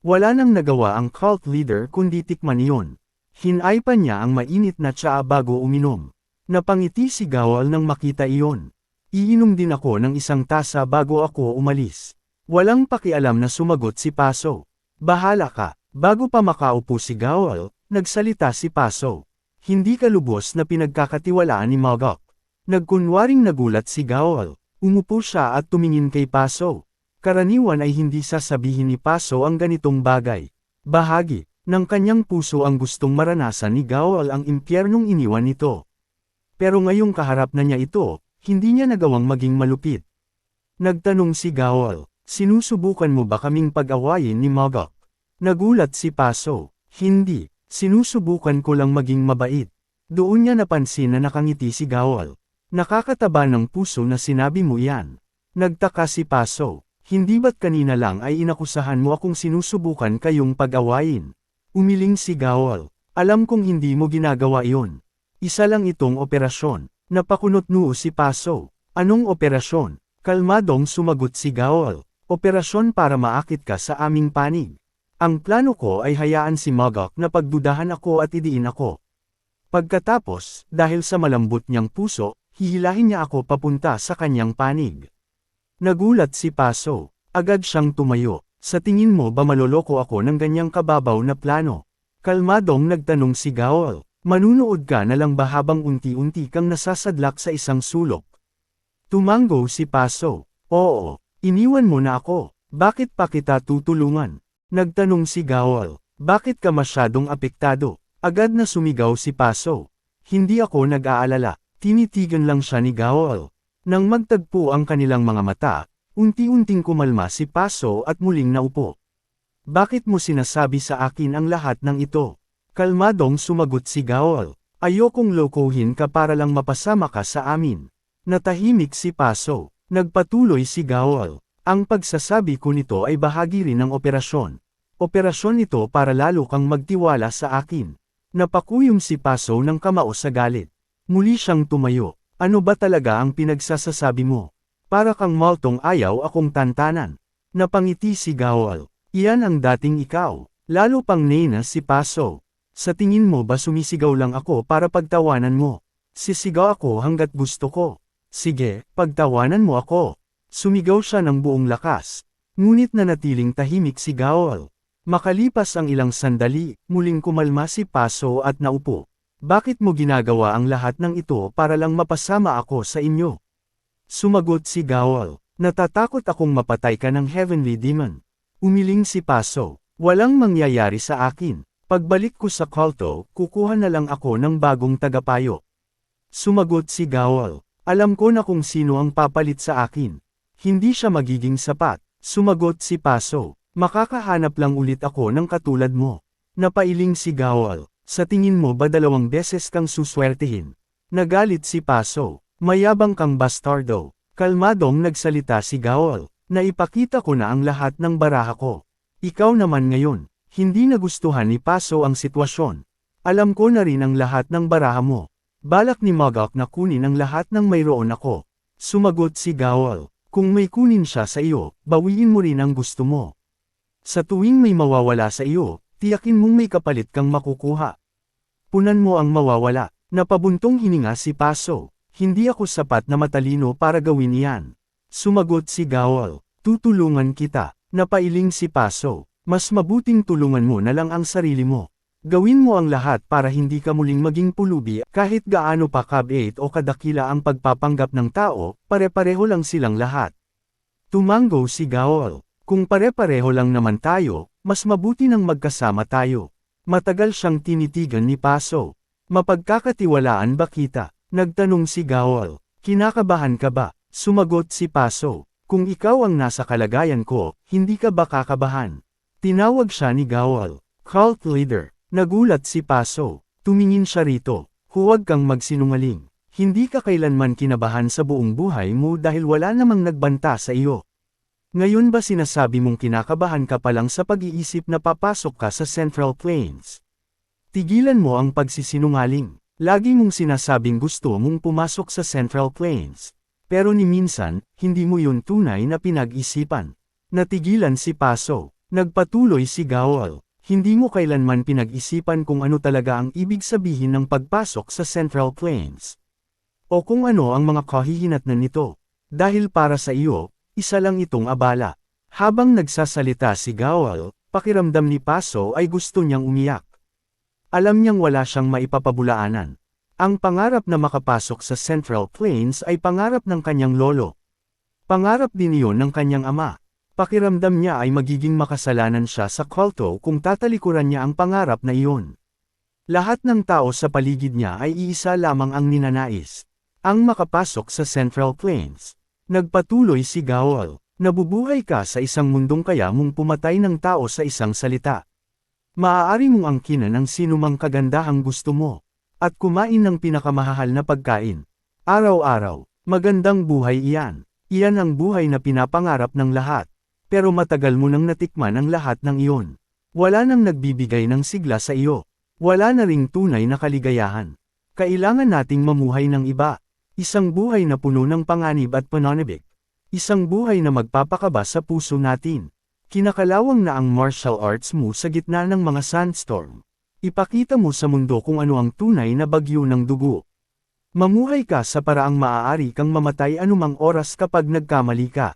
Wala nang nagawa ang cult leader kundi tikman iyon. Hinaypan niya ang mainit na tsaa bago uminom. Napangiti si Gawal nang makita iyon. Iinom din ako ng isang tasa bago ako umalis. Walang pakialam na sumagot si Paso. Bahala ka. Bago pa makaupo si Gawal, nagsalita si Paso. Hindi ka lubos na pinagkakatiwalaan ni Mogok. Nagkunwaring nagulat si Gawal. Umupo siya at tumingin kay Paso. Karaniwan ay hindi sasabihin ni Paso ang ganitong bagay. Bahagi ng kanyang puso ang gustong maranasan ni Gawal ang impyernong iniwan nito. Pero ngayong kaharap na niya ito, hindi niya nagawang maging malupit. Nagtanong si Gawal, sinusubukan mo ba kaming pag-awayin ni Mogok? Nagulat si Paso, hindi, sinusubukan ko lang maging mabait. Doon niya napansin na nakangiti si Gawal. Nakakataba ng puso na sinabi mo yan. Nagtaka si Paso, hindi ba't kanina lang ay inakusahan mo akong sinusubukan kayong pag-awayin? Umiling si Gawal. Alam kong hindi mo ginagawa iyon. Isa lang itong operasyon. Napakunot-noo si Paso. Anong operasyon? Kalmadong sumagot si Gawal. Operasyon para maakit ka sa aming panig. Ang plano ko ay hayaan si Mogok na pagdudahan ako at idiin ako. Pagkatapos, dahil sa malambot niyang puso, hihilahin niya ako papunta sa kanyang panig. Nagulat si Paso. Agad siyang tumayo. Sa tingin mo ba maloloko ako ng ganyang kababaw na plano? Kalmadong nagtanong si Gawal. Manunood ka na lang ba habang unti-unti kang nasasadlak sa isang sulok? Tumango si Paso. Oo, iniwan mo na ako. Bakit pa kita tutulungan? Nagtanong si Gawal. Bakit ka masyadong apektado? Agad na sumigaw si Paso. Hindi ako nag-aalala. Tinitigan lang siya ni Gawal. Nang magtagpo ang kanilang mga mata, unti-unting kumalma si Paso at muling naupo. Bakit mo sinasabi sa akin ang lahat ng ito? Kalmadong sumagot si Gawal. Ayokong lokohin ka para lang mapasama ka sa amin. Natahimik si Paso. Nagpatuloy si Gawal. Ang pagsasabi ko nito ay bahagi rin ng operasyon. Operasyon ito para lalo kang magtiwala sa akin. Napakuyom si Paso ng kamao sa galit. Muli siyang tumayo. Ano ba talaga ang pinagsasasabi mo? Para kang maltong ayaw akong tantanan. Napangiti si Gawal. Iyan ang dating ikaw. Lalo pang nena si Paso. Sa tingin mo ba sumisigaw lang ako para pagtawanan mo? Sisigaw ako hanggat gusto ko. Sige, pagtawanan mo ako. Sumigaw siya ng buong lakas. Ngunit nanatiling tahimik si Gaol. Makalipas ang ilang sandali, muling kumalma si Paso at naupo. Bakit mo ginagawa ang lahat ng ito para lang mapasama ako sa inyo? Sumagot si Gaol. Natatakot akong mapatay ka ng Heavenly Demon. Umiling si Paso. Walang mangyayari sa akin. Pagbalik ko sa kulto, kukuha na lang ako ng bagong tagapayo. Sumagot si Gaol. Alam ko na kung sino ang papalit sa akin. Hindi siya magiging sapat. Sumagot si Paso. Makakahanap lang ulit ako ng katulad mo. Napailing si Gaol. Sa tingin mo ba 2 beses kang suswertehin? Nagalit si Paso. Mayabang kang bastardo. Kalmadong nagsalita si Gaol. Naipakita ko na ang lahat ng baraha ko. Ikaw naman ngayon. Hindi nagustuhan ni Paso ang sitwasyon. Alam ko na rin ang lahat ng baraha mo. Balak ni Mogok na kunin ang lahat ng mayroon ako. Sumagot si Gaol. Kung may kunin siya sa iyo, bawiin mo rin ang gusto mo. Sa tuwing may mawawala sa iyo, tiyakin mong may kapalit kang makukuha. Punan mo ang mawawala. Napabuntong hininga si Paso. Hindi ako sapat na matalino para gawin iyan. Sumagot si Gaol. Tutulungan kita. Napailing si Paso. Mas mabuting tulungan mo na lang ang sarili mo. Gawin mo ang lahat para hindi ka muling maging pulubi kahit gaano pa kabait o kadakila ang pagpapanggap ng tao, pare-pareho lang silang lahat. Tumango si Gaol. Kung pare-pareho lang naman tayo, mas mabuti nang magkasama tayo. Matagal siyang tinitigan ni Paso. Mapagkakatiwalaan ba kita? Nagtanong si Gaol. Kinakabahan ka ba? Sumagot si Paso. Kung ikaw ang nasa kalagayan ko, hindi ka ba kakabahan? Tinawag siya ni Gaol. Cult leader. Nagulat si Paso. Tumingin siya rito. Huwag kang magsinungaling. Hindi ka kailanman kinabahan sa buong buhay mo dahil wala namang nagbanta sa iyo. Ngayon ba sinasabi mong kinakabahan ka pa lang sa pag-iisip na papasok ka sa Central Plains? Tigilan mo ang pagsisinungaling. Lagi mong sinasabing gusto mong pumasok sa Central Plains. Pero ni minsan, hindi mo yun tunay na pinag-isipan. Natigilan si Paso. Nagpatuloy si Gaol. Hindi mo kailanman pinag-isipan kung ano talaga ang ibig sabihin ng pagpasok sa Central Plains. O kung ano ang mga kahihinatnan nito. Dahil para sa iyo, isa lang itong abala. Habang nagsasalita si Gaol, pakiramdam ni Paso ay gusto niyang umiyak. Alam niyang wala siyang maipapabulaanan. Ang pangarap na makapasok sa Central Plains ay pangarap ng kanyang lolo. Pangarap din iyon ng kanyang ama. Pakiramdam niya ay magiging makasalanan siya sa kulto kung tatalikuran niya ang pangarap na iyon. Lahat ng tao sa paligid niya ay iisa lamang ang ninanais. Ang makapasok sa Central Plains. Nagpatuloy si Gaol. Nabubuhay ka sa isang mundong kaya mong pumatay ng tao sa isang salita. Maaari mong angkinan ang sinumang kagandahang gusto mo. At kumain ng pinakamahal na pagkain. Araw-araw, magandang buhay iyan. Iyan ang buhay na pinapangarap ng lahat. Pero matagal mo nang natikman ang lahat ng iyon. Wala nang nagbibigay ng sigla sa iyo. Wala na ring tunay na kaligayahan. Kailangan nating mamuhay ng iba. Isang buhay na puno ng panganib at pananabik. Isang buhay na magpapakaba sa puso natin. Kinakalawang na ang martial arts mo sa gitna ng mga sandstorm. Ipakita mo sa mundo kung ano ang tunay na bagyo ng dugo. Mamuhay ka sa paraang maaari kang mamatay anumang oras kapag nagkamali ka.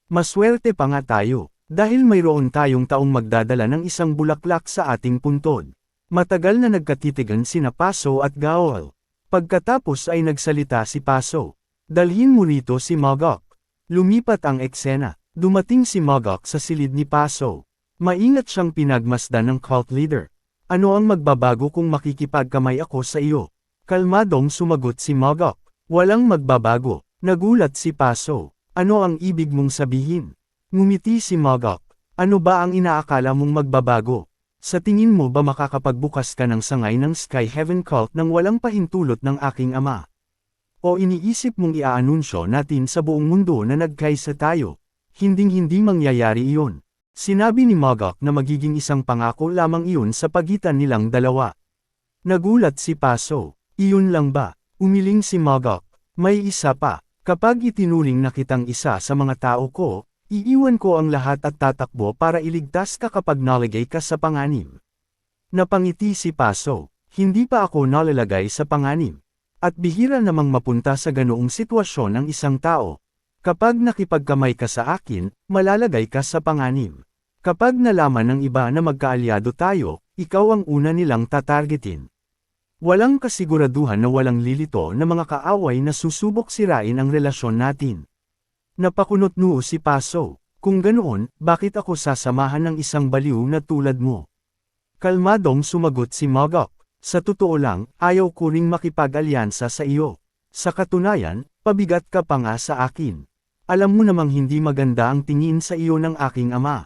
Maswerte pa nga tayo, dahil mayroon tayong taong magdadala ng isang bulaklak sa ating puntod. Matagal na nagkatitigan sina Paso at Gaol. Pagkatapos ay nagsalita si Paso. Dalhin mo rito si Mogok. Lumipat ang eksena. Dumating si Mogok sa silid ni Paso. Maingat siyang pinagmasdan ng cult leader. Ano ang magbabago kung makikipagkamay ako sa iyo? Kalmadong sumagot si Mogok. Walang magbabago. Nagulat si Paso. Ano ang ibig mong sabihin? Ngumiti si Mogok. Ano ba ang inaakala mong magbabago? Sa tingin mo ba makakapagbukas ka ng sangay ng Sky Heaven Cult nang walang pahintulot ng aking ama? O iniisip mong iaanunsyo natin sa buong mundo na nagkaisa tayo? Hinding-hindi mangyayari iyon. Sinabi ni Mogok na magiging isang pangako lamang iyon sa pagitan nilang dalawa. Nagulat si Paso. Iyon lang ba? Umiling si Mogok. May isa pa. Kapag itinuring na kitang isa sa mga tao ko, iiwan ko ang lahat at tatakbo para iligtas ka kapag nalagay ka sa panganib. Napangiti si Paso. Hindi pa ako nalalagay sa panganib. At bihira namang mapunta sa ganoong sitwasyon ang isang tao. Kapag nakipagkamay ka sa akin, malalagay ka sa panganib. Kapag nalaman ng iba na magkaalyado tayo, ikaw ang una nilang tatargetin. Walang kasiguraduhan na walang lilito na mga kaaway na susubok sirain ang relasyon natin. Napakunot noo si Paso. Kung ganoon, bakit ako sasamahan ng isang baliw na tulad mo? Kalmadong sumagot si Mogok. Sa totoo lang, ayaw ko ring makipag-alyansa sa iyo. Sa katunayan, pabigat ka pa nga sa akin. Alam mo namang hindi maganda ang tingin sa iyo ng aking ama.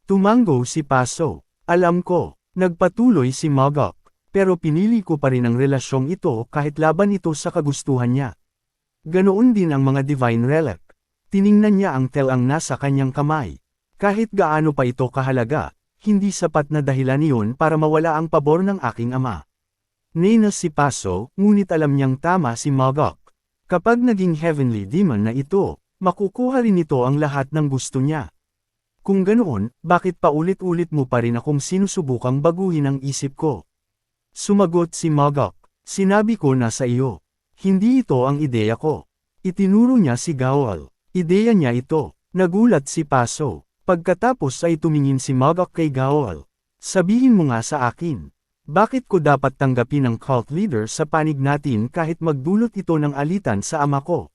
Tumango si Paso. Alam ko, nagpatuloy si Mogok. Pero pinili ko pa rin ang relasyong ito kahit laban ito sa kagustuhan niya. Ganoon din ang mga divine relic. Tiningnan niya ang tel ang nasa kanyang kamay. Kahit gaano pa ito kahalaga, hindi sapat na dahilan iyon para mawala ang pabor ng aking ama. Nainas si Paso, ngunit alam niyang tama si Mogok. Kapag naging heavenly demon na ito, makukuha rin ito ang lahat ng gusto niya. Kung ganoon, bakit paulit-ulit mo pa rin akong sinusubukang baguhin ang isip ko? Sumagot si Mogok. Sinabi ko na sa iyo. Hindi ito ang ideya ko. Itinuro niya si Gawal. Ideya niya ito. Nagulat si Paso. Pagkatapos ay tumingin si Mogok kay Gawal. Sabihin mo nga sa akin. Bakit ko dapat tanggapin ang cult leader sa panig natin kahit magdulot ito ng alitan sa ama ko?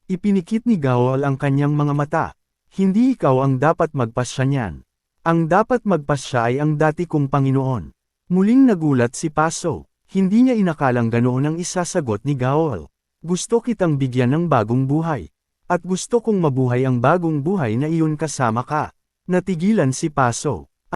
Ipinikit ni Gawal ang kanyang mga mata. Hindi ikaw ang dapat magpasya niyan. Ang dapat magpasya ay ang dati kong Panginoon. Muling nagulat si Paso. Hindi niya inakalang ganoon ang isasagot ni Gawal. Gusto kitang bigyan ng bagong buhay. At gusto kong mabuhay ang bagong buhay na iyon kasama ka. Natigilan si Paso.